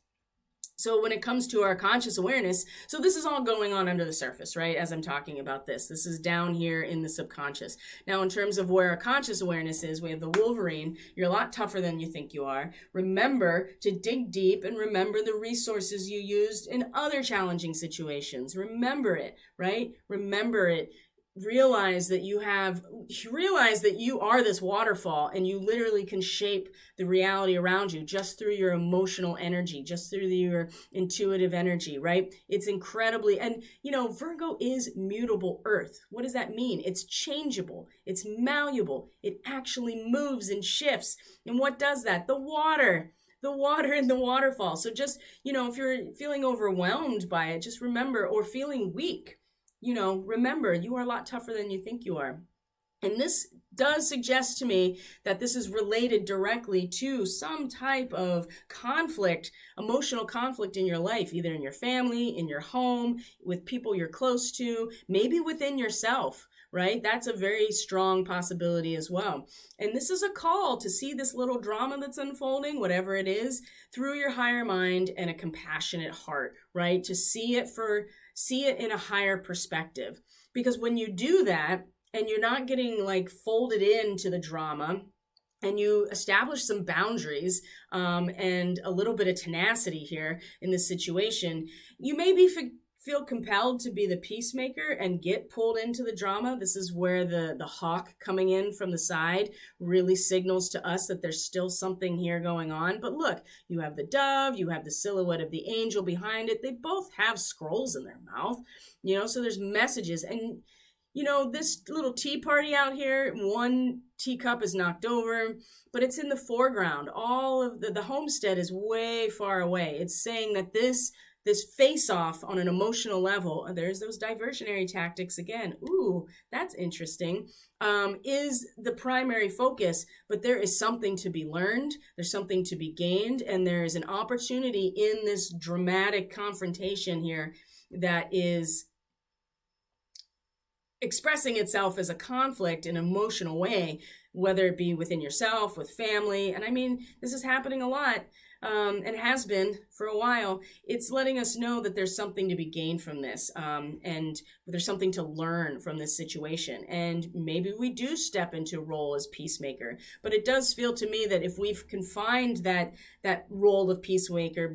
So when it comes to our conscious awareness, so this is all going on under the surface, right? As I'm talking about this is down here in the subconscious. Now, in terms of where our conscious awareness is, we have the Wolverine. You're a lot tougher than you think you are. Remember to dig deep and remember the resources you used in other challenging situations. Remember it, right? Remember it. Realize that you are this waterfall, and you literally can shape the reality around you just through your emotional energy, just through your intuitive energy, right? It's incredibly, and Virgo is mutable earth. What does that mean? It's changeable, it's malleable, it actually moves and shifts. And what does that? The water in the waterfall. So just, if you're feeling overwhelmed by it, just remember, or feeling weak, remember, you are a lot tougher than you think you are. And this does suggest to me that this is related directly to some type of conflict, emotional conflict in your life, either in your family, in your home, with people you're close to, maybe within yourself, right? That's a very strong possibility as well. And this is a call to see this little drama that's unfolding, whatever it is, through your higher mind and a compassionate heart, right? To see it in a higher perspective. Because when you do that, and you're not getting folded into the drama, and you establish some boundaries and a little bit of tenacity here in this situation, you maybe feel compelled to be the peacemaker and get pulled into the drama. This is where the hawk coming in from the side really signals to us that there's still something here going on. But look, you have the dove, you have the silhouette of the angel behind it. They both have scrolls in their mouth, so there's messages. And this little tea party out here, one teacup is knocked over, but it's in the foreground. All of the homestead is way far away. It's saying that this face-off on an emotional level, there's those diversionary tactics again. Ooh, that's interesting, is the primary focus, but there is something to be learned. There's something to be gained, and there is an opportunity in this dramatic confrontation here that is expressing itself as a conflict in an emotional way, whether it be within yourself, with family. And I mean, this is happening a lot, and has been for a while. It's letting us know that there's something to be gained from this, and there's something to learn from this situation. And maybe we do step into a role as peacemaker. But it does feel to me that if we've confined that role of peacemaker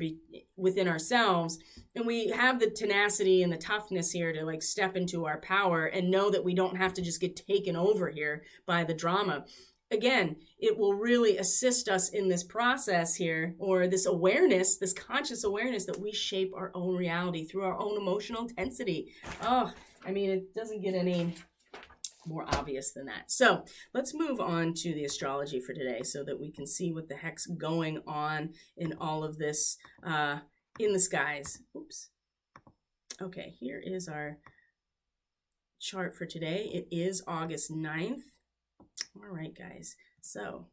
within ourselves, and we have the tenacity and the toughness here to step into our power and know that we don't have to just get taken over here by the drama. Again, it will really assist us in this process here, or this awareness, this conscious awareness that we shape our own reality through our own emotional intensity. Oh, I mean, it doesn't get any more obvious than that. So let's move on to the astrology for today so that we can see what the heck's going on in all of this in the skies. Oops. Okay, here is our chart for today. It is August 9th. All right, guys. So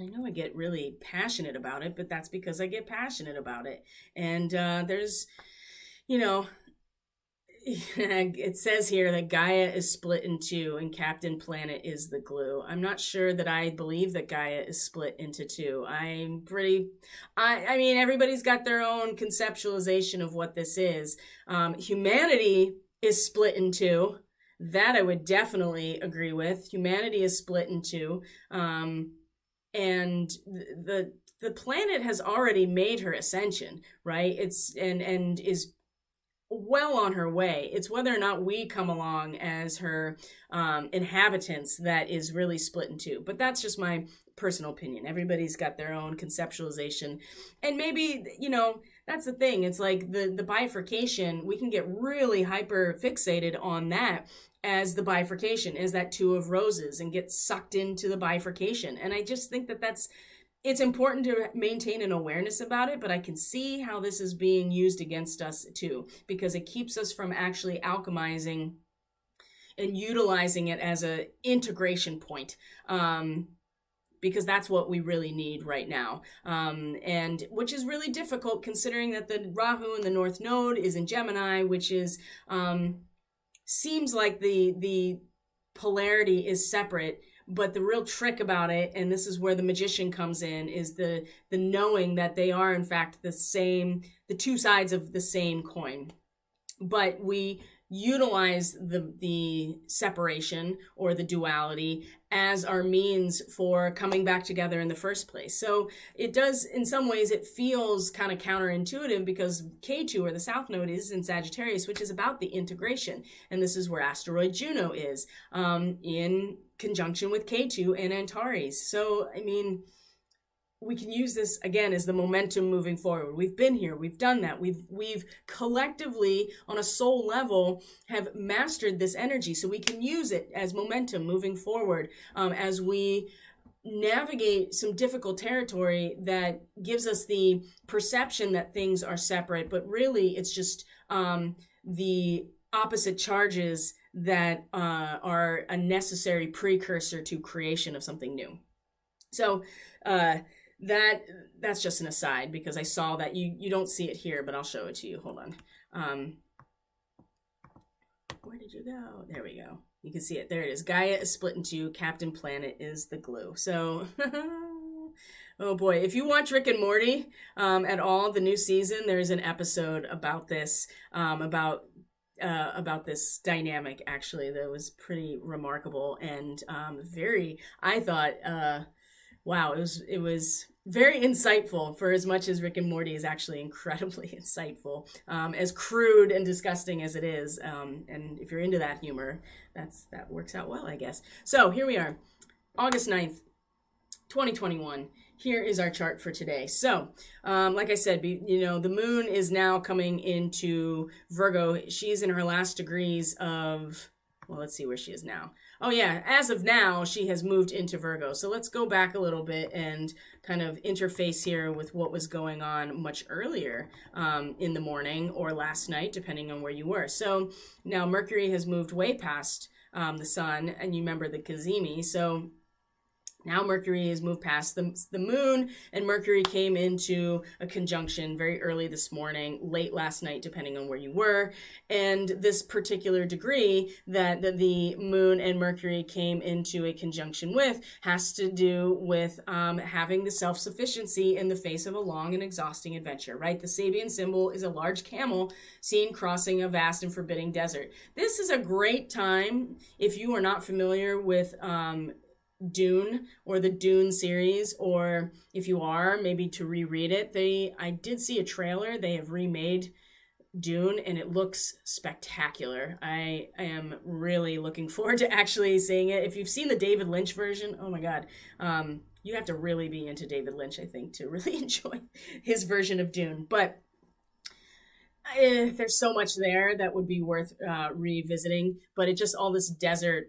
I know I get really passionate about it, but that's because I get passionate about it. And there's, it says here that Gaia is split in two and Captain Planet is the glue. I'm not sure that I believe that Gaia is split into two. I mean, everybody's got their own conceptualization of what this is. Humanity is split in two. That I would definitely agree with. Humanity is split in two. And the planet has already made her ascension, right? It's and is well on her way. It's whether or not we come along as her inhabitants that is really split in two. But that's just my personal opinion. Everybody's got their own conceptualization. And maybe, that's the thing. It's like the bifurcation, we can get really hyper fixated on that as the bifurcation, as that two of roses, and get sucked into the bifurcation. And I just think that it's important to maintain an awareness about it, but I can see how this is being used against us too, because it keeps us from actually alchemizing and utilizing it as a integration point. Because that's what we really need right now. And which is really difficult considering that the Rahu in the North Node is in Gemini, which is, seems like the polarity is separate, but the real trick about it, and this is where the magician comes in, is the knowing that they are in fact the two sides of the same coin. But we utilize the separation or the duality as our means for coming back together in the first place. So it does, in some ways, it feels kind of counterintuitive because K2 or the South Node is in Sagittarius, which is about the integration. And this is where asteroid Juno is in conjunction with K2 and Antares. So, I mean, we can use this again as the momentum moving forward. We've been here, we've done that. We've collectively on a soul level have mastered this energy. So we can use it as momentum moving forward as we navigate some difficult territory that gives us the perception that things are separate, but really it's just the opposite charges that are a necessary precursor to creation of something new. So, that's just an aside because I saw that you don't see it here, but I'll show it to you. Hold on. Where did you go? There we go. You can see it. There it is. Gaia is split in two. Captain Planet is the glue. So, oh boy. If you watch Rick and Morty at all, the new season, there's an episode about this, about this dynamic, actually, that was pretty remarkable and very, I thought, wow, it was very insightful for as much as Rick and Morty is actually incredibly insightful, as crude and disgusting as it is. And if you're into that humor, that works out well, I guess. So here we are, August 9th, 2021. Here is our chart for today. So, like I said, the moon is now coming into Virgo. She's in her last degrees of, well, let's see where she is now. Oh yeah, as of now, she has moved into Virgo. So let's go back a little bit and kind of interface here with what was going on much earlier in the morning or last night, depending on where you were. So now Mercury has moved way past the sun, and you remember the Cazimi. So now Mercury has moved past the moon, and Mercury came into a conjunction very early this morning, late last night, depending on where you were. And this particular degree that the moon and Mercury came into a conjunction with has to do with having the self-sufficiency in the face of a long and exhausting adventure, right? The Sabian symbol is a large camel seen crossing a vast and forbidding desert. This is a great time, if you are not familiar with Dune or the Dune series, or if you are, maybe to reread it. I did see a trailer. They have remade Dune and it looks spectacular. I am really looking forward to actually seeing it. If you've seen the David Lynch version, oh my God, you have to really be into David Lynch, I think, to really enjoy his version of Dune. But there's so much there that would be worth revisiting, but it just, all this desert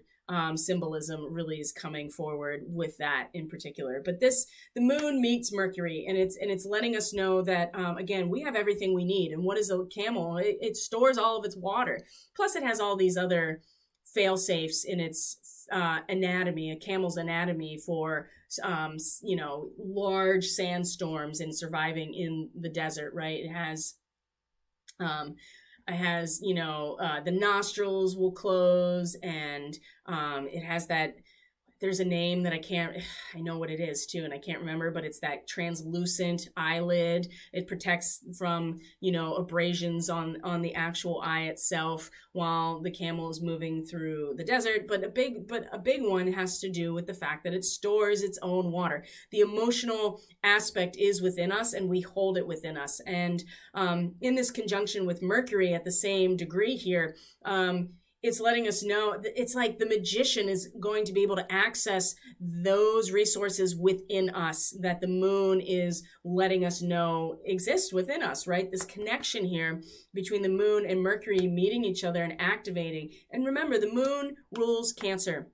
symbolism really is coming forward with that in particular. But the moon meets Mercury, and it's letting us know that again, we have everything we need. And what is a camel? It stores all of its water. Plus, it has all these other fail safes in its anatomy, a camel's anatomy for large sandstorms and surviving in the desert. Right? It has the nostrils will close, and it has that, there's a name that I know what it is too, and I can't remember, but it's that translucent eyelid. It protects from, abrasions on the actual eye itself while the camel is moving through the desert. But a big one has to do with the fact that it stores its own water. The emotional aspect is within us, and we hold it within us. And in this conjunction with Mercury at the same degree here, it's letting us know, it's like the magician is going to be able to access those resources within us that the moon is letting us know exist within us, right? This connection here between the moon and Mercury meeting each other and activating. And remember, the moon rules Cancer.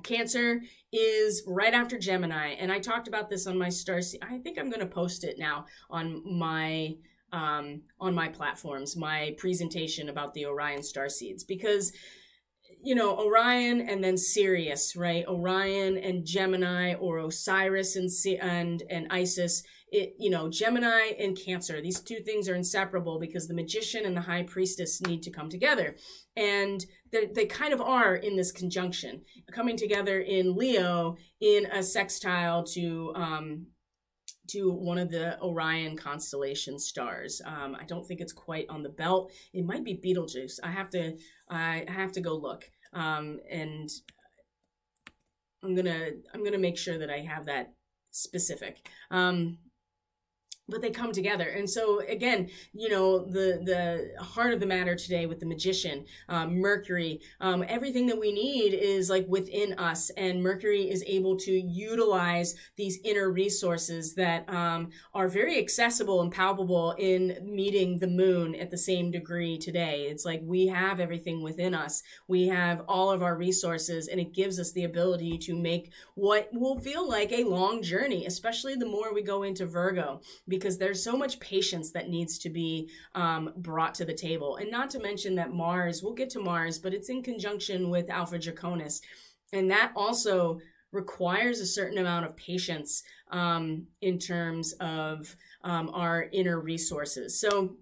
Cancer is right after Gemini, and I talked about this on my star. I think I'm going to post it now on my platforms, my presentation about the Orion star seeds, because Orion and then Sirius, right? Orion and Gemini, or Osiris and Isis. Gemini and Cancer, these two things are inseparable because the magician and the high priestess need to come together. And they kind of are in this conjunction, coming together in Leo in a sextile to one of the Orion constellation stars. I don't think it's quite on the belt. It might be Betelgeuse. I have to go look. And I'm gonna make sure that I have that specific. But they come together. And so again, the heart of the matter today with the magician, Mercury, everything that we need is like within us, and Mercury is able to utilize these inner resources that are very accessible and palpable in meeting the moon at the same degree today. It's like we have everything within us. We have all of our resources, and it gives us the ability to make what will feel like a long journey, especially the more we go into Virgo, because there's so much patience that needs to be brought to the table. And not to mention that Mars, we'll get to Mars, but it's in conjunction with Alpha Draconis. And that also requires a certain amount of patience in terms of our inner resources. So,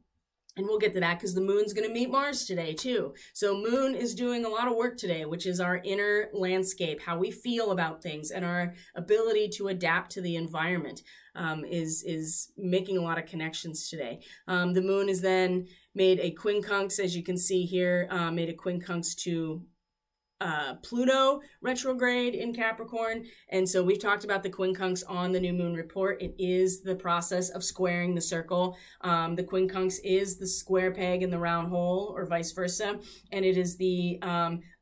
and we'll get to that because the moon's going to meet Mars today too. So moon is doing a lot of work today, which is our inner landscape, how we feel about things, and our ability to adapt to the environment is making a lot of connections today. The moon is then made a quincunx, as you can see here, made a quincunx to Pluto retrograde in Capricorn. And so we've talked about the quincunx on the new moon report. It is the process of squaring the circle. The quincunx is the square peg in the round hole, or vice versa. And it is the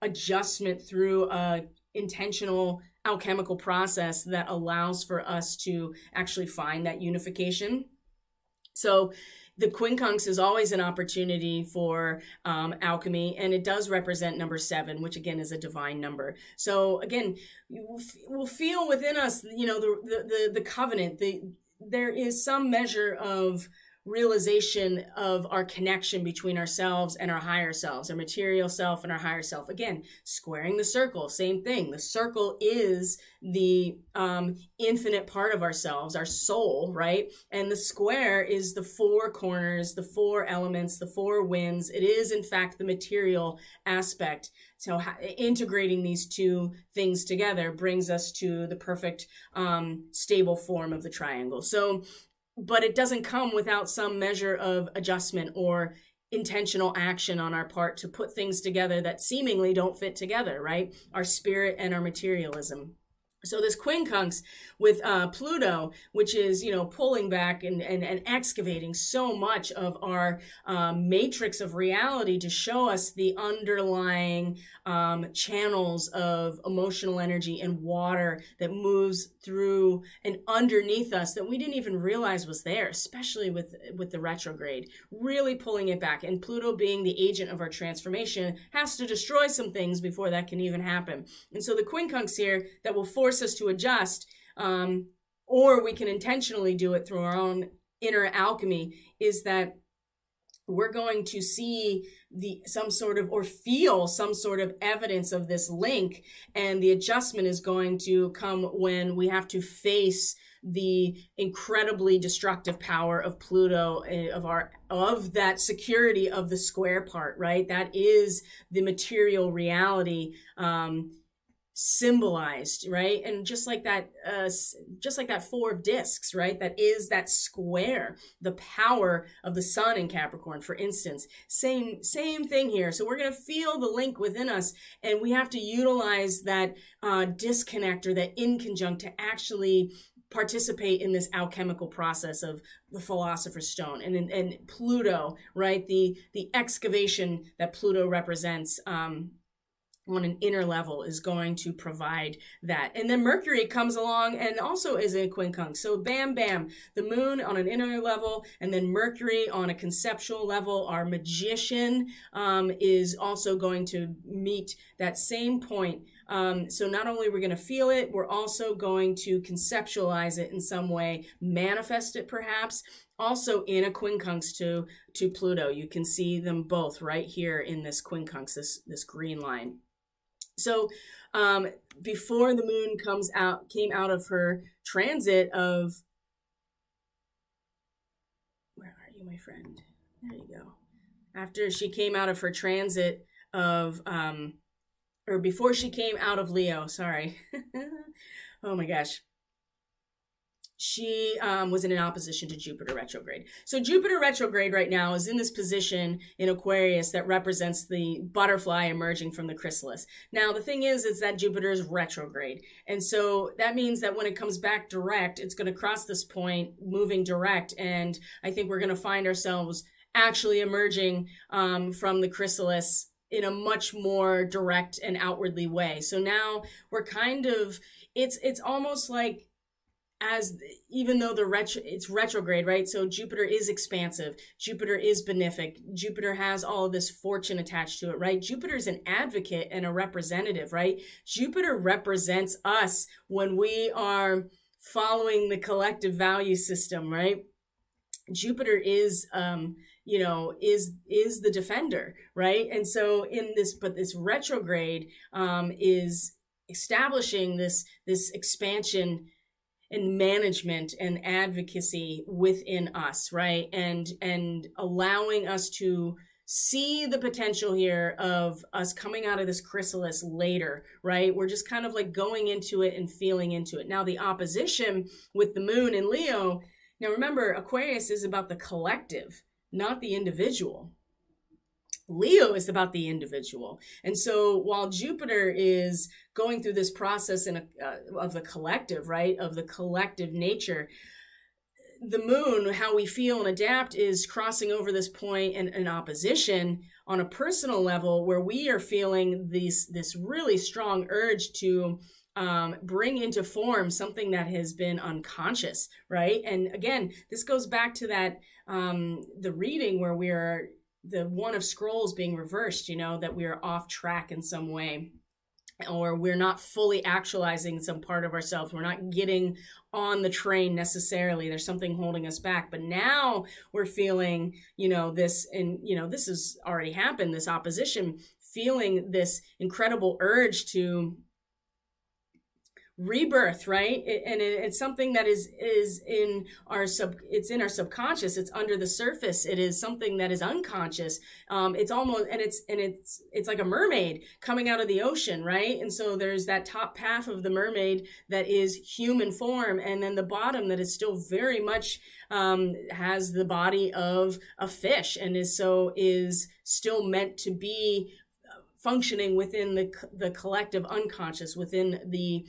adjustment through a intentional alchemical process that allows for us to actually find that unification. So the quincunx is always an opportunity for alchemy, and it does represent number 7, which again is a divine number. So again, we'll feel within us, the covenant. There is some measure of realization of our connection between ourselves and our higher selves, our material self and our higher self. Again, squaring the circle, same thing. The circle is the infinite part of ourselves, our soul, right? And the square is the 4 corners, the 4 elements, the 4 winds. It is, in fact, the material aspect. So integrating these two things together brings us to the perfect stable form of the triangle. So, but it doesn't come without some measure of adjustment or intentional action on our part to put things together that seemingly don't fit together, right? Our spirit and our materialism. So this quincunx with Pluto, which is, pulling back and excavating so much of our matrix of reality to show us the underlying channels of emotional energy and water that moves through and underneath us that we didn't even realize was there, especially with the retrograde, really pulling it back. And Pluto, being the agent of our transformation, has to destroy some things before that can even happen. And so the quincunx here that will force us to adjust, or we can intentionally do it through our own inner alchemy, is that we're going to see feel some sort of evidence of this link, and the adjustment is going to come when we have to face the incredibly destructive power of Pluto, of that security of the square part, right? That is the material reality symbolized, right? And just like that 4 discs, right? That is that square, the power of the sun in Capricorn, for instance. Same thing here. So we're going to feel the link within us, and we have to utilize that disconnect or that inconjunct to actually participate in this alchemical process of the Philosopher's Stone and Pluto, right? The excavation that Pluto represents on an inner level is going to provide that. And then Mercury comes along and also is a quincunx. So bam, bam, the moon on an inner level, and then Mercury on a conceptual level. Our magician is also going to meet that same point. So not only we're going to feel it, we're also going to conceptualize it in some way, manifest it perhaps. Also in a quincunx to Pluto. You can see them both right here in this quincunx, this green line. So before the moon came out of her transit of, where are you, my friend? There you go. After she came out of her transit of, or before she came out of Leo, sorry. Oh my gosh. She was in an opposition to Jupiter retrograde. So Jupiter retrograde right now is in this position in Aquarius that represents the butterfly emerging from the chrysalis. Now, the thing is that Jupiter is retrograde. And so that means that when it comes back direct, it's going to cross this point, moving direct. And I think we're going to find ourselves actually emerging from the chrysalis in a much more direct and outwardly way. So now we're kind of, it's almost like, even though it's retrograde, right? So Jupiter is expansive. Jupiter is benefic. Jupiter has all of this fortune attached to it, right? Jupiter is an advocate and a representative, right? Jupiter represents us when we are following the collective value system, right? Jupiter is, is the defender, right? And so this retrograde is establishing this expansion and management and advocacy within us, right? And allowing us to see the potential here of us coming out of this chrysalis later, right? We're just kind of like going into it and feeling into it. Now, the opposition with the moon in Leo, now remember, Aquarius is about the collective, not the individual. Leo is about the individual. And so while Jupiter is going through this process of the collective, right, of the collective nature, the moon, how we feel and adapt, is crossing over this point in opposition on a personal level where we are feeling this really strong urge to bring into form something that has been unconscious, right? And again, this goes back to that, the reading where we are the one of scrolls being reversed, that we are off track in some way, or we're not fully actualizing some part of ourselves. We're not getting on the train necessarily. There's something holding us back. But now we're feeling, this, and, this has already happened, this opposition, feeling this incredible urge to rebirth, right? And it's something that is in our it's in our subconscious. It's under the surface. It is something that is unconscious. It's almost, and it's like a mermaid coming out of the ocean, right? And so there's that top half of the mermaid that is human form, and then the bottom that is still very much has the body of a fish, and is still meant to be functioning within the collective unconscious, within the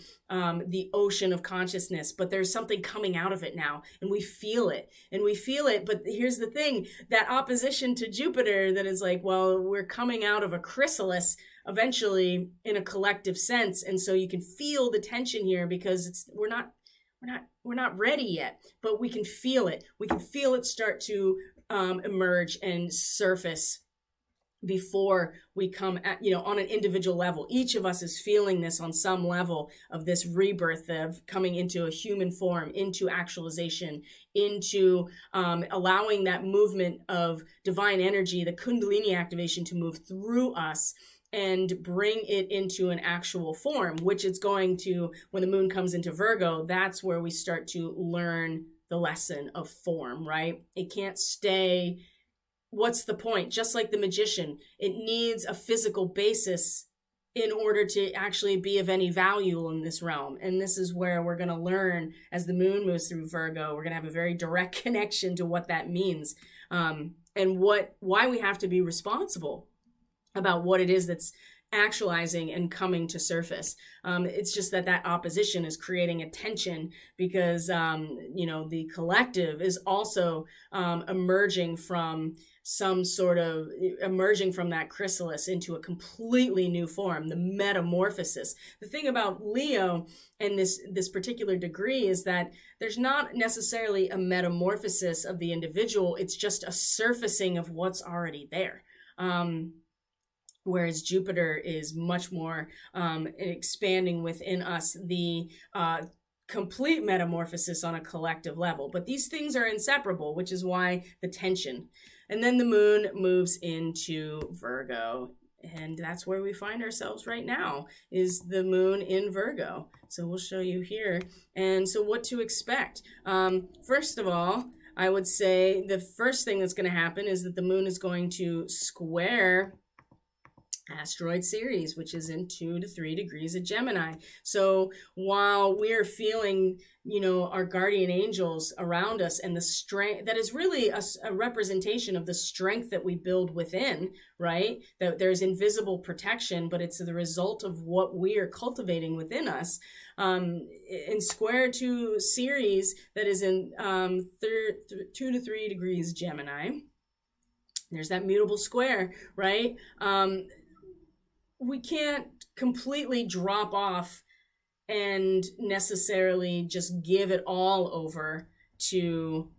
ocean of consciousness. But there's something coming out of it now, and we feel it. But here's the thing, that opposition to Jupiter that is like, well, we're coming out of a chrysalis eventually in a collective sense. And so you can feel the tension here, because we're not ready yet, but we can feel it. We can feel it start to emerge and surface before we come at, on an individual level. Each of us is feeling this on some level of this rebirth of coming into a human form, into actualization, into allowing that movement of divine energy, the Kundalini activation, to move through us and bring it into an actual form, which it's going to, when the moon comes into Virgo, that's where we start to learn the lesson of form, right? It can't stay. What's the point? Just like the magician, it needs a physical basis in order to actually be of any value in this realm. And this is where we're going to learn, as the moon moves through Virgo, we're going to have a very direct connection to what that means, and why we have to be responsible about what it is that's actualizing and coming to surface. It's just that opposition is creating a tension because, the collective is also emerging from that chrysalis into a completely new form, the metamorphosis. The thing about Leo and this particular degree is that there's not necessarily a metamorphosis of the individual. It's just a surfacing of what's already there. Whereas Jupiter is much more expanding within us the complete metamorphosis on a collective level. But these things are inseparable, which is why the tension. And then the moon moves into Virgo. And that's where we find ourselves right now, is the moon in Virgo. So we'll show you here. And so what to expect? First of all, I would say the first thing that's going to happen is that the moon is going to square asteroid Ceres, which is in 2 to 3 degrees of Gemini. So while we're feeling, our guardian angels around us and the strength, that is really a representation of the strength that we build within, right? That there's invisible protection, but it's the result of what we are cultivating within us. In square to Ceres, that is in 2 to 3 degrees Gemini. There's that mutable square, right? We can't completely drop off and necessarily just give it all over to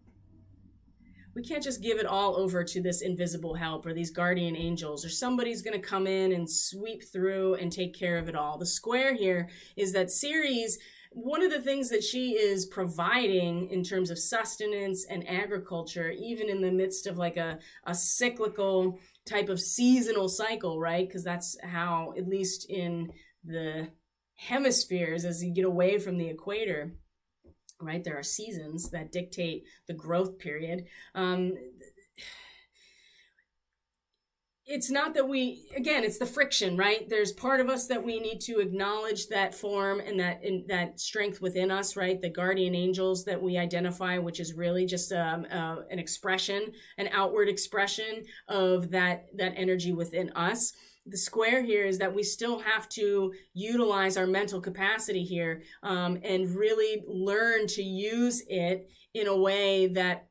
this invisible help or these guardian angels, or somebody's going to come in and sweep through and take care of it all. The square here is that Ceres, one of the things that she is providing in terms of sustenance and agriculture, even in the midst of like a cyclical type of seasonal cycle, right? Because that's how, at least in the hemispheres, as you get away from the equator, right, there are seasons that dictate the growth period. It's not that it's the friction, right? There's part of us that we need to acknowledge that form and that strength within us, right? The guardian angels that we identify, which is really just an expression, an outward expression of that energy within us. The square here is that we still have to utilize our mental capacity here and really learn to use it in a way that,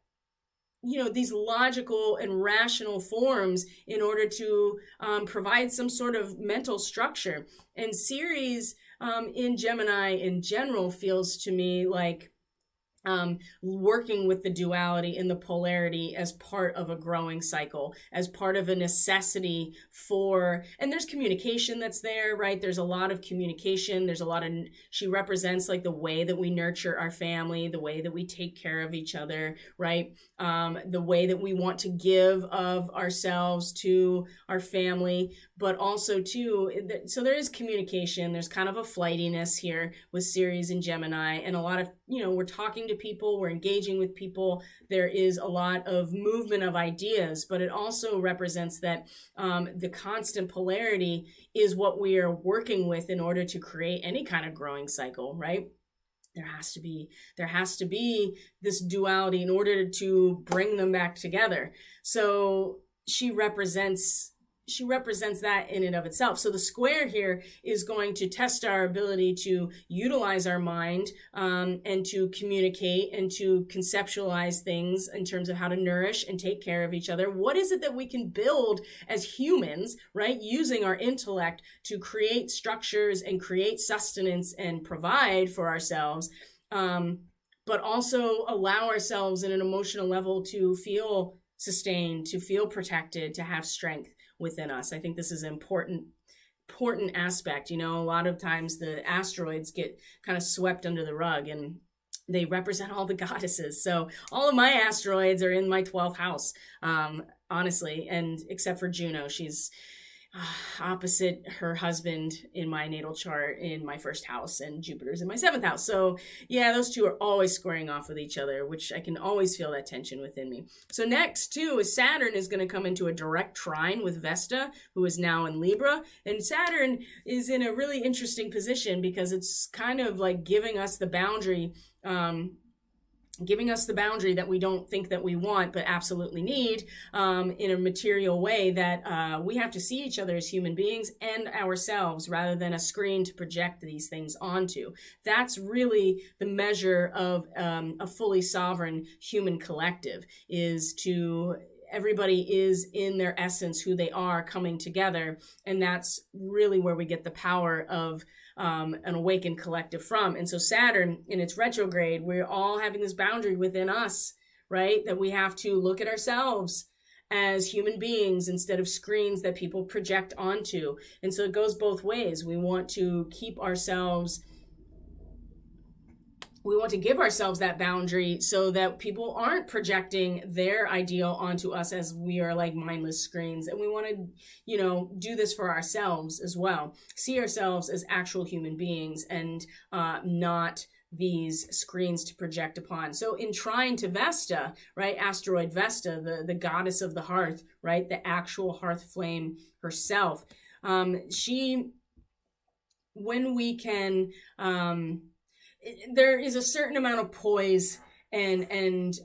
these logical and rational forms in order to provide some sort of mental structure. And Ceres in Gemini in general feels to me like working with the duality and the polarity as part of a growing cycle, as part of a necessity and there's communication that's there, right? There's a lot of communication. She represents like the way that we nurture our family, the way that we take care of each other, right? The way that we want to give of ourselves to our family, but also too, so there is communication. There's kind of a flightiness here with Ceres and Gemini, and a lot of, we're talking to people, we're engaging with people. There is a lot of movement of ideas, but it also represents that the constant polarity is what we are working with in order to create any kind of growing cycle, right? There has to be this duality in order to bring them back together. So she represents that in and of itself. So the square here is going to test our ability to utilize our mind and to communicate and to conceptualize things in terms of how to nourish and take care of each other. What is it that we can build as humans, right? Using our intellect to create structures and create sustenance and provide for ourselves, but also allow ourselves in an emotional level to feel sustained, to feel protected, to have strength within us. I think this is an important aspect. A lot of times the asteroids get kind of swept under the rug, and they represent all the goddesses. So all of my asteroids are in my 12th house, honestly, and except for Juno, she's opposite her husband in my natal chart in my 1st house, and Jupiter's in my 7th house. So yeah, those two are always squaring off with each other, which I can always feel that tension within me. So next too is Saturn is going to come into a direct trine with Vesta, who is now in Libra. And Saturn is in a really interesting position because it's kind of like giving us the boundary giving us the boundary that we don't think that we want but absolutely need, in a material way, that we have to see each other as human beings and ourselves rather than a screen to project these things onto. That's really the measure of a fully sovereign human collective, is to everybody is in their essence who they are coming together, and that's really where we get the power of an awakened collective from. And so Saturn in its retrograde, we're all having this boundary within us, right? That we have to look at ourselves as human beings instead of screens that people project onto. And so it goes both ways. We want to keep ourselves, we want to give ourselves that boundary so that people aren't projecting their ideal onto us as we are like mindless screens. And we want to, do this for ourselves as well. See ourselves as actual human beings and not these screens to project upon. So in trine to Vesta, right, asteroid Vesta, the goddess of the hearth, right, the actual hearth flame herself, she, when we can, there is a certain amount of poise and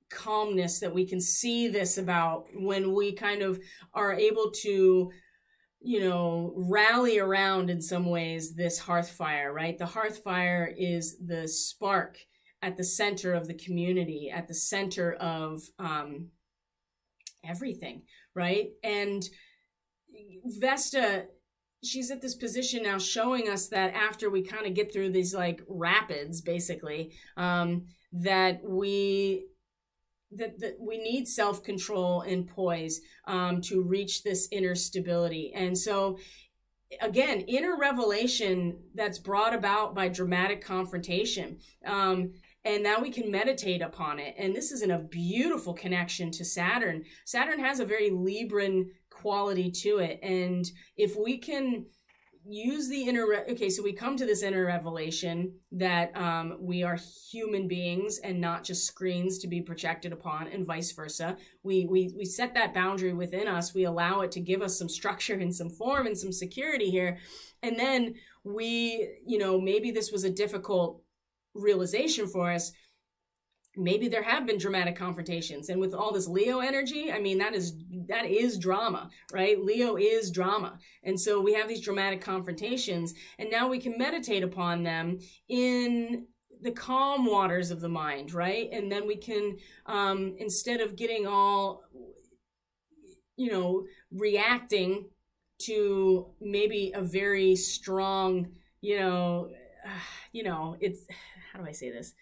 calmness that we can see this about when we kind of are able to, rally around in some ways this hearth fire, right? The hearth fire is the spark at the center of the community, at the center of everything, right? And Vesta, she's at this position now showing us that after we kind of get through these like rapids, basically, that we need self-control and poise to reach this inner stability. And so again, inner revelation that's brought about by dramatic confrontation. And now we can meditate upon it. And this is in a beautiful connection to Saturn. Saturn has a very Libran quality to it. And if we can use the so we come to this inner revelation that we are human beings and not just screens to be projected upon, and vice versa. We set that boundary within us. We allow it to give us some structure and some form and some security here. And then we, maybe this was a difficult realization for us. Maybe there have been dramatic confrontations, and with all this Leo energy, I mean, that is drama, right? Leo is drama. And so we have these dramatic confrontations, and now we can meditate upon them in the calm waters of the mind, right? And then we can, instead of getting all, reacting to maybe a very strong, it's, how do I say this?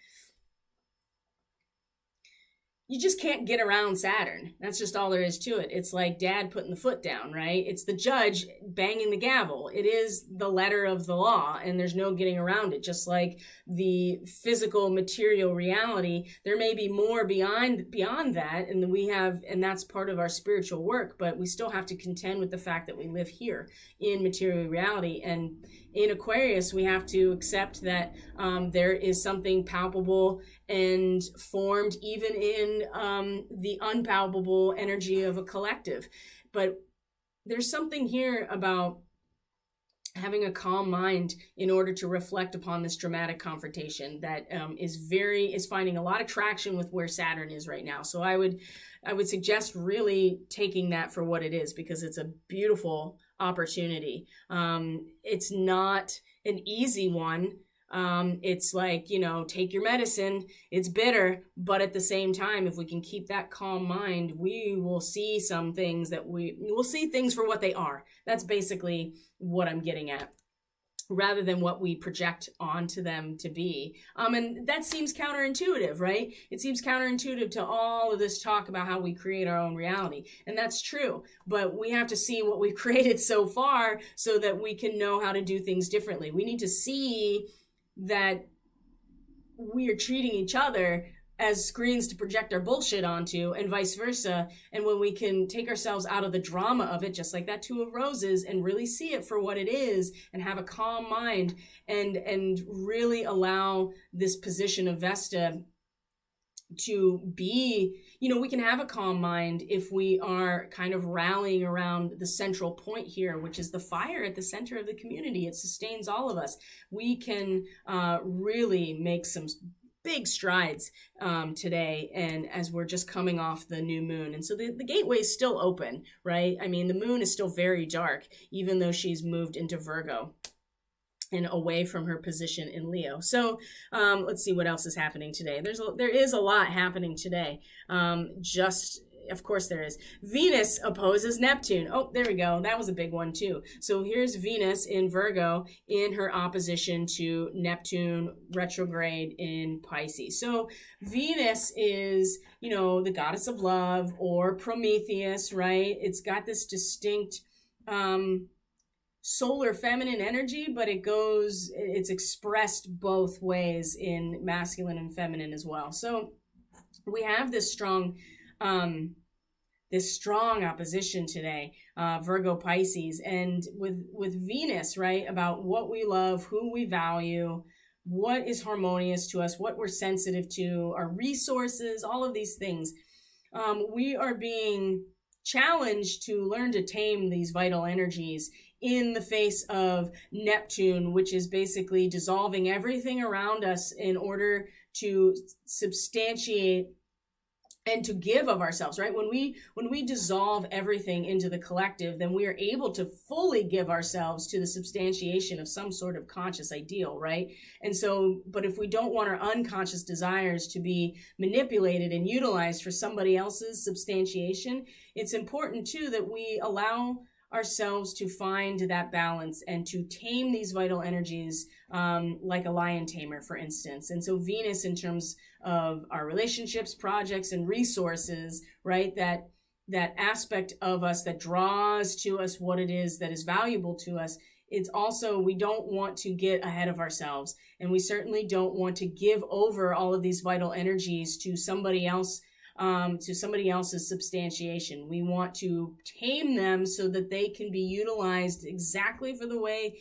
You just can't get around Saturn. That's just all there is to it. It's like dad putting the foot down, right? It's the judge banging the gavel. It is the letter of the law, and there's no getting around it. Just like the physical material reality, there may be more beyond that, and that's part of our spiritual work, but we still have to contend with the fact that we live here in material reality. And in Aquarius, we have to accept that there is something palpable and formed even in the unpalpable energy of a collective. But there's something here about having a calm mind in order to reflect upon this dramatic confrontation that is finding a lot of traction with where Saturn is right now. So I would suggest really taking that for what it is, because it's a beautiful opportunity. It's not an easy one. It's like, take your medicine. It's bitter, but at the same time, if we can keep that calm mind, we will see some things we will see things for what they are. That's basically what I'm getting at, rather than what we project onto them to be. And that seems counterintuitive, right? It seems counterintuitive to all of this talk about how we create our own reality. And that's true, but we have to see what we've created so far so that we can know how to do things differently. We need to see that we are treating each other as screens to project our bullshit onto, and vice versa. And when we can take ourselves out of the drama of it, just like that Two of Roses, and really see it for what it is, and have a calm mind, and really allow this position of Vesta to be, we can have a calm mind if we are kind of rallying around the central point here, which is the fire at the center of the community. It sustains all of us. We can really make some big strides today, and as we're just coming off the new moon. And so the gateway is still open, right? I mean, the moon is still very dark, even though she's moved into Virgo and away from her position in Leo. So let's see what else is happening today. There is a lot happening today. Of course there is. Venus opposes Neptune. Oh, there we go. That was a big one too. So here's Venus in Virgo in her opposition to Neptune retrograde in Pisces. So Venus is, the goddess of love, or Prometheus, right? It's got this distinct solar feminine energy, but it's expressed both ways in masculine and feminine as well. So we have this strong opposition today, Virgo Pisces, and with Venus, right, about what we love, who we value, what is harmonious to us, what we're sensitive to, our resources, all of these things. We are being challenged to learn to tame these vital energies in the face of Neptune, which is basically dissolving everything around us in order to substantiate and to give of ourselves, right? When we dissolve everything into the collective, then we are able to fully give ourselves to the substantiation of some sort of conscious ideal, right? And so, but if we don't want our unconscious desires to be manipulated and utilized for somebody else's substantiation, it's important too that we allow ourselves to find that balance and to tame these vital energies, like a lion tamer, for instance. And so Venus, in terms of our relationships, projects, and resources, right? That aspect of us that draws to us what it is that is valuable to us. It's also, we don't want to get ahead of ourselves, and we certainly don't want to give over all of these vital energies to somebody else, to somebody else's substantiation. We want to tame them so that they can be utilized exactly the way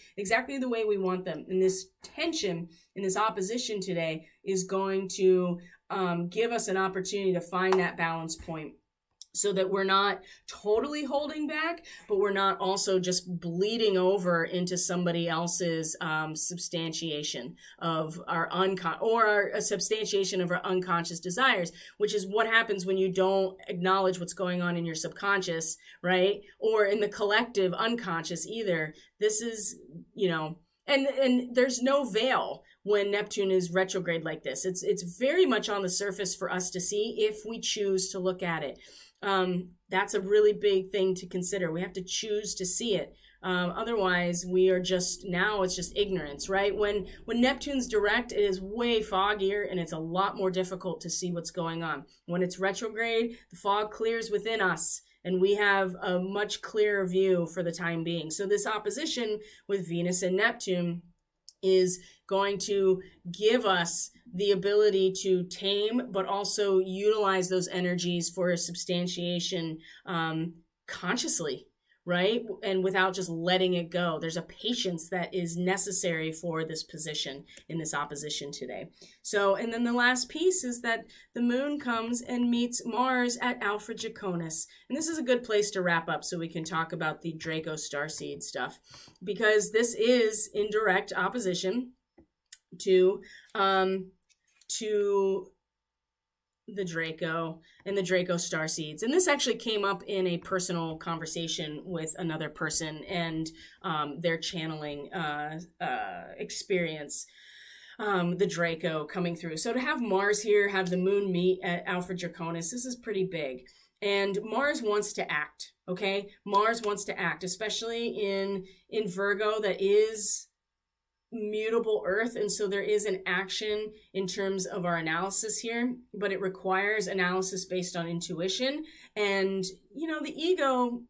we want them. And this tension and this opposition today is going to give us an opportunity to find that balance point, so that we're not totally holding back, but we're not also just bleeding over into somebody else's substantiation of our a substantiation of our unconscious desires, which is what happens when you don't acknowledge what's going on in your subconscious, right? Or in the collective unconscious either. This is, and there's no veil when Neptune is retrograde like this. It's very much on the surface for us to see if we choose to look at it. That's a really big thing to consider. We have to choose to see it. Otherwise, it's just ignorance, right? When Neptune's direct, it is way foggier and it's a lot more difficult to see what's going on. When it's retrograde, the fog clears within us and we have a much clearer view for the time being. So this opposition with Venus and Neptune is going to give us the ability to tame, but also utilize those energies for substantiation consciously, right? And without just letting it go. There's a patience that is necessary for this position in this opposition today. So, and then the last piece is that the moon comes and meets Mars at Alpha Draconis. And this is a good place to wrap up so we can talk about the Draco starseed stuff, because this is in direct opposition to the Draco and the Draco starseeds. And this actually came up in a personal conversation with another person and their channeling experience, the Draco coming through. So to have Mars here, have the moon meet at Alpha Draconis, this is pretty big. And Mars wants to act, okay? Mars wants to act, especially in Virgo that is mutable earth, and so there is an action in terms of our analysis here, but it requires analysis based on intuition. And the ego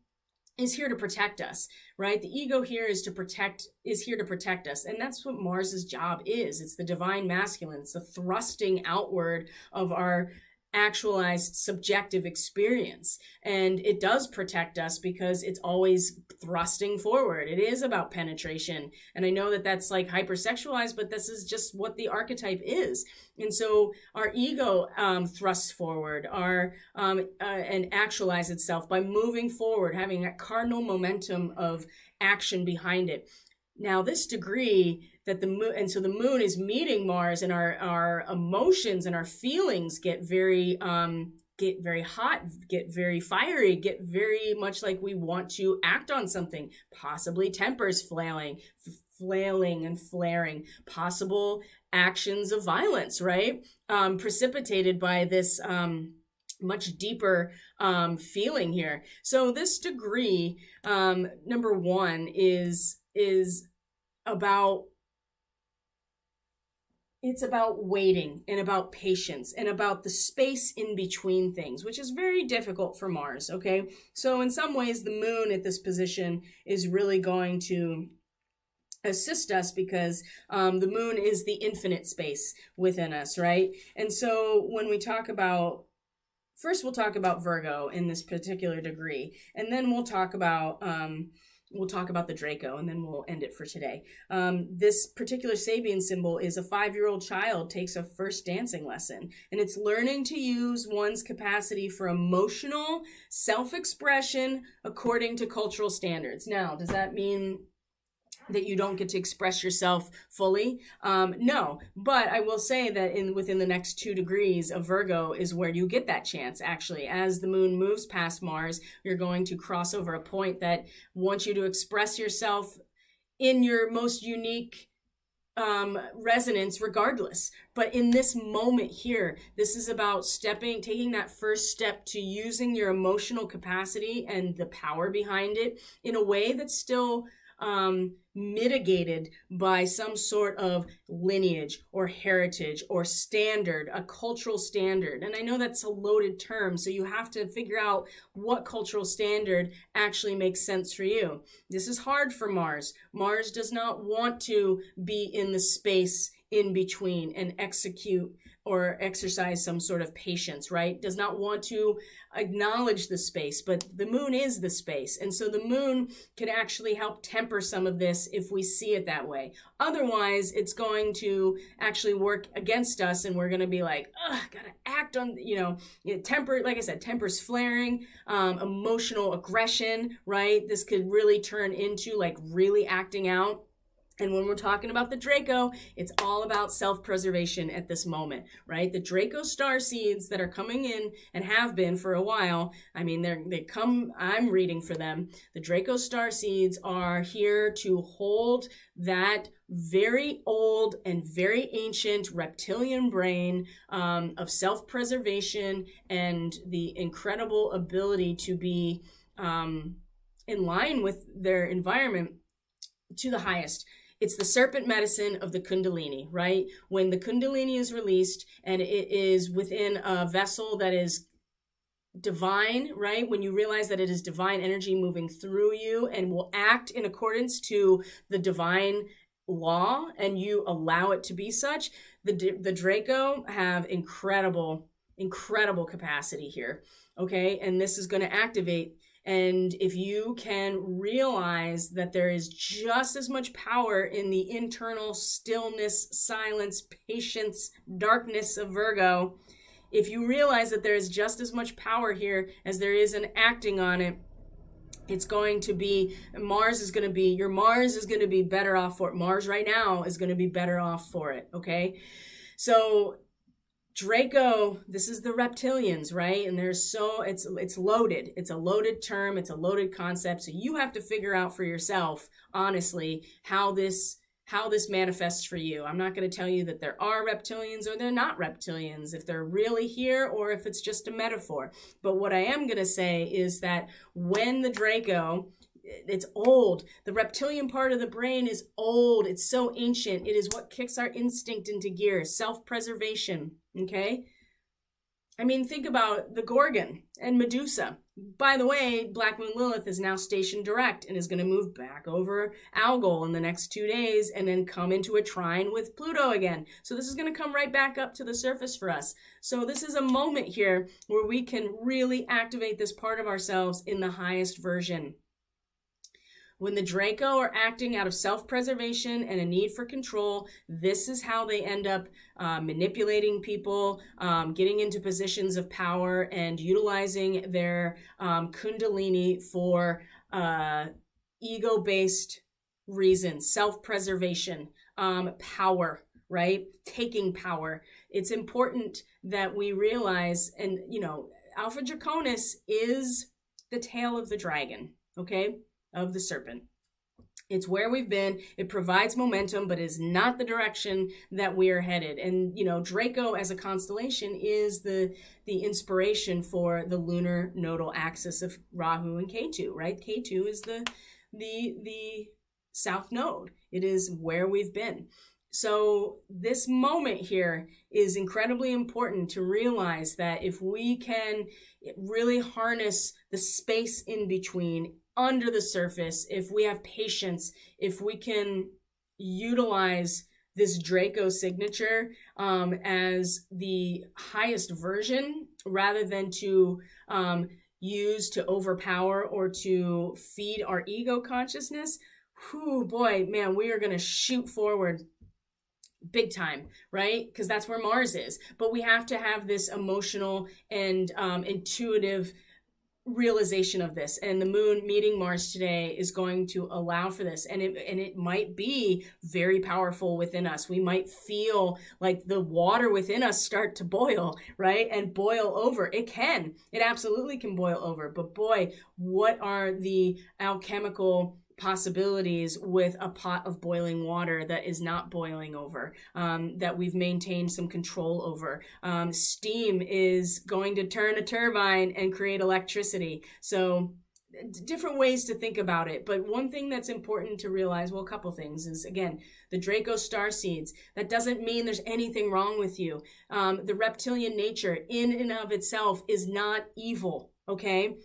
is here to protect us, right? The ego here is here to protect us, and that's what Mars's job is. It's the divine masculine. It's the thrusting outward of our actualized subjective experience, and it does protect us because it's always thrusting forward. It is about penetration, and I know that that's like hypersexualized, but this is just what the archetype is. And so our ego thrusts forward, and actualize itself by moving forward, having that cardinal momentum of action behind it. Now this degree that the moon, and so the moon is meeting Mars, and our emotions and our feelings get very hot, get very fiery, get very much like we want to act on something, possibly tempers flailing and flaring, possible actions of violence, right? Precipitated by this much deeper feeling here. So this degree, number one, is about, it's about waiting and about patience and about the space in between things, which is very difficult for Mars, okay? So in some ways, the moon at this position is really going to assist us because the moon is the infinite space within us, right? And so when we talk about, first we'll talk about Virgo in this particular degree, and then we'll talk about the Draco, and then we'll end it for today. This particular Sabian symbol is a 5-year-old child takes a first dancing lesson, and it's learning to use one's capacity for emotional self-expression according to cultural standards. Now, does that mean that you don't get to express yourself fully? No, but I will say that within the next 2 degrees of Virgo is where you get that chance. Actually, as the moon moves past Mars, you're going to cross over a point that wants you to express yourself in your most unique resonance regardless. But in this moment here, this is about taking that first step to using your emotional capacity and the power behind it in a way that's still mitigated by some sort of lineage or heritage or standard, a cultural standard. And I know that's a loaded term, so you have to figure out what cultural standard actually makes sense for you. This is hard for Mars. Mars does not want to be in the space in between and execute or exercise some sort of patience, right? Does not want to acknowledge the space, but the moon is the space. And so the moon can actually help temper some of this if we see it that way. Otherwise, it's going to actually work against us, and we're going to be like, gotta act on, temper, like I said, tempers flaring, emotional aggression, right? This could really turn into like really acting out. And when we're talking about the Draco, it's all about self-preservation at this moment, right? The Draco star seeds that are coming in and have been for a while, I mean, I'm reading for them. The Draco star seeds are here to hold that very old and very ancient reptilian brain of self-preservation and the incredible ability to be in line with their environment to the highest. It's the serpent medicine of the Kundalini, right? When the Kundalini is released and it is within a vessel that is divine, right? When you realize that it is divine energy moving through you and will act in accordance to the divine law, and you allow it to be such, the Draco have incredible capacity here, okay? And this is going to activate. And if you can realize that there is just as much power in the internal stillness, silence, patience, darkness of Virgo, if you realize that there is just as much power here as there is in acting on it, it's going to be, your Mars is going to be better off for it. Mars right now is going to be better off for it, okay? So Draco, this is the reptilians, right? And it's loaded. It's a loaded term. It's a loaded concept. So you have to figure out for yourself, honestly, how this manifests for you. I'm not going to tell you that there are reptilians or they're not reptilians, if they're really here or if it's just a metaphor. But what I am going to say is that when the Draco, it's old. The reptilian part of the brain is old. It's so ancient. It is what kicks our instinct into gear. Self-preservation. Okay? I mean, think about the Gorgon and Medusa. By the way, Black Moon Lilith is now stationed direct and is going to move back over Algol in the next 2 days and then come into a trine with Pluto again. So this is going to come right back up to the surface for us. So this is a moment here where we can really activate this part of ourselves in the highest version. When the Draco are acting out of self-preservation and a need for control, this is how they end up manipulating people, getting into positions of power, and utilizing their Kundalini for ego-based reasons: self-preservation, power, right? Taking power. It's important that we realize, and Alpha Draconis is the tail of the dragon, okay, of the serpent. It's where we've been. It provides momentum, but is not the direction that we are headed. And, Draco as a constellation is the inspiration for the lunar nodal axis of Rahu and Ketu, right? Ketu is the south node. It is where we've been. So this moment here is incredibly important to realize that if we can really harness the space in between, under the surface, if we have patience, if we can utilize this Draco signature as the highest version, rather than to use to overpower or to feed our ego consciousness, boy, man, we are going to shoot forward big time, right? Because that's where Mars is. But we have to have this emotional and intuitive realization of this, and the moon meeting Mars today is going to allow for this, and it might be very powerful within us. We might feel like the water within us start to boil, right? And boil over. It absolutely can boil over, but boy, what are the alchemical possibilities with a pot of boiling water that is not boiling over, that we've maintained some control over. Steam is going to turn a turbine and create electricity. So different ways to think about it. But one thing that's important to realize, well, a couple things, is, again, the Draco star seeds. That doesn't mean there's anything wrong with you. The reptilian nature in and of itself is not evil. Okay.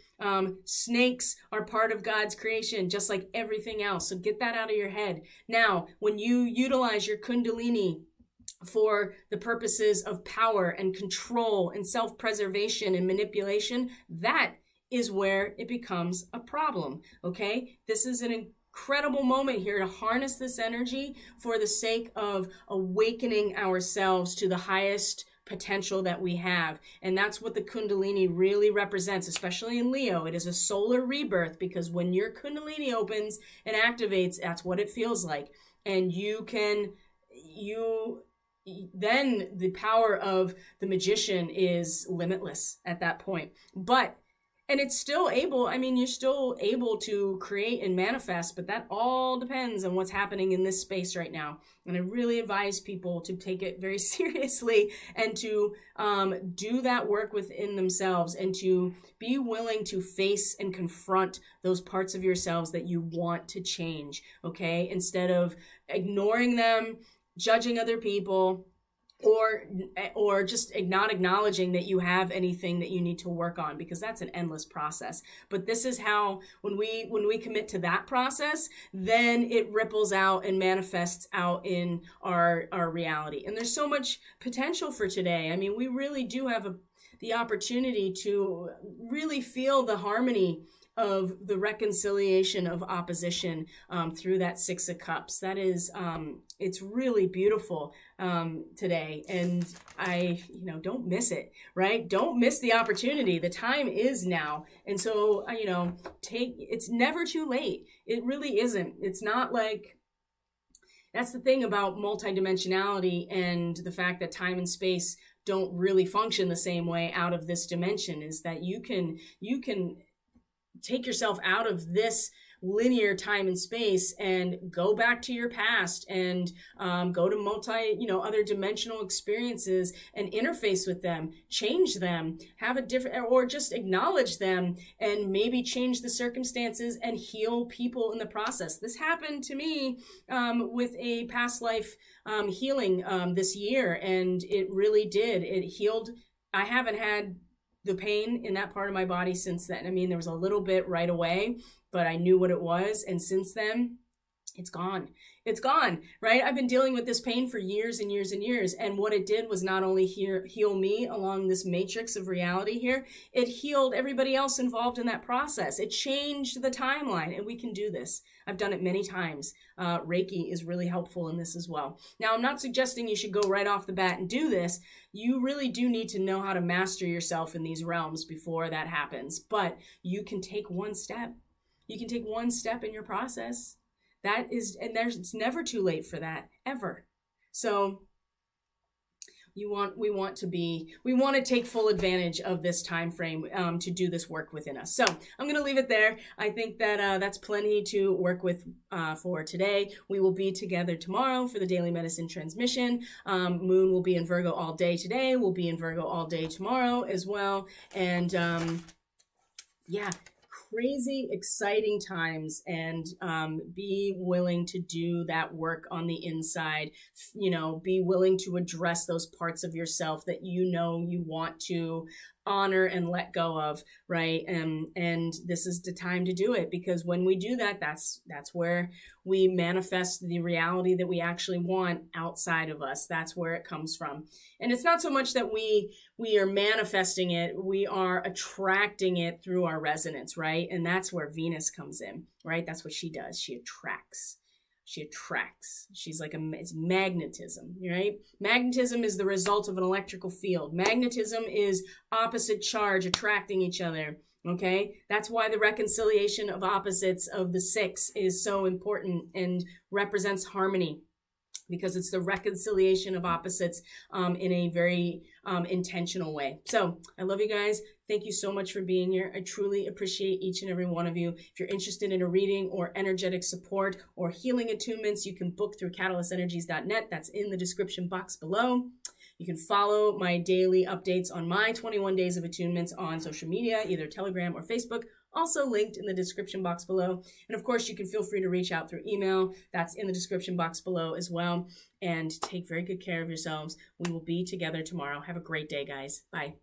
Snakes are part of God's creation, just like everything else. So get that out of your head. Now, when you utilize your Kundalini for the purposes of power and control and self-preservation and manipulation, that is where it becomes a problem. Okay. This is an incredible moment here to harness this energy for the sake of awakening ourselves to the highest potential that we have. And that's what the Kundalini really represents, especially in Leo. It is a solar rebirth, because when your Kundalini opens and activates, that's what it feels like. And then the power of the magician is limitless at that point. And it's still able, you're still able to create and manifest, but that all depends on what's happening in this space right now. And I really advise people to take it very seriously and to do that work within themselves, and to be willing to face and confront those parts of yourselves that you want to change, okay? Instead of ignoring them, judging other people, or just not acknowledging that you have anything that you need to work on, because that's an endless process. But this is how, when we commit to that process, then it ripples out and manifests out in our reality. And there's so much potential for today. We really do have the opportunity to really feel the harmony of the reconciliation of opposition through that Six of Cups. That is, it's really beautiful today. And don't miss it, right? Don't miss the opportunity. The time is now. And so, it's never too late. It really isn't. It's not like, that's the thing about multidimensionality and the fact that time and space don't really function the same way out of this dimension, is that you can take yourself out of this linear time and space and go back to your past and go to other dimensional experiences and interface with them, change them, have a different, or just acknowledge them and maybe change the circumstances and heal people in the process. This happened to me with a past life healing this year, and it really did. It healed. I haven't had the pain in that part of my body since then. There was a little bit right away, but I knew what it was. And since then, it's gone. It's gone, right? I've been dealing with this pain for years and years and years. And what it did was not only heal me along this matrix of reality here, it healed everybody else involved in that process. It changed the timeline, and we can do this. I've done it many times. Reiki is really helpful in this as well. Now, I'm not suggesting you should go right off the bat and do this. You really do need to know how to master yourself in these realms before that happens. But you can take one step. You can take one step in your process. It's never too late for that, ever. So we want to take full advantage of this time frame to do this work within us. So I'm going to leave it there. I think that that's plenty to work with for today. We will be together tomorrow for the daily medicine transmission. Moon will be in Virgo all day today. We'll be in Virgo all day tomorrow as well. And yeah, crazy exciting times, and be willing to do that work on the inside. Be willing to address those parts of yourself that you want to honor and let go of, right? And this is the time to do it, because when we do that, that's where we manifest the reality that we actually want outside of us. That's where it comes from. And it's not so much that we are manifesting it, we are attracting it through our resonance, right? And that's where Venus comes in, right? That's what she does. She attracts. She's like it's magnetism, right? Magnetism is the result of an electrical field. Magnetism is opposite charge attracting each other. Okay, that's why the reconciliation of opposites of the 6 is so important and represents harmony, because it's the reconciliation of opposites in a very intentional way. So I love you guys. Thank you so much for being here. I truly appreciate each and every one of you. If you're interested in a reading or energetic support or healing attunements, you can book through catalystenergies.net. That's in the description box below. You can follow my daily updates on my 21 days of attunements on social media, either Telegram or Facebook, also linked in the description box below. And of course, you can feel free to reach out through email. That's in the description box below as well. And take very good care of yourselves. We will be together tomorrow. Have a great day, guys. Bye.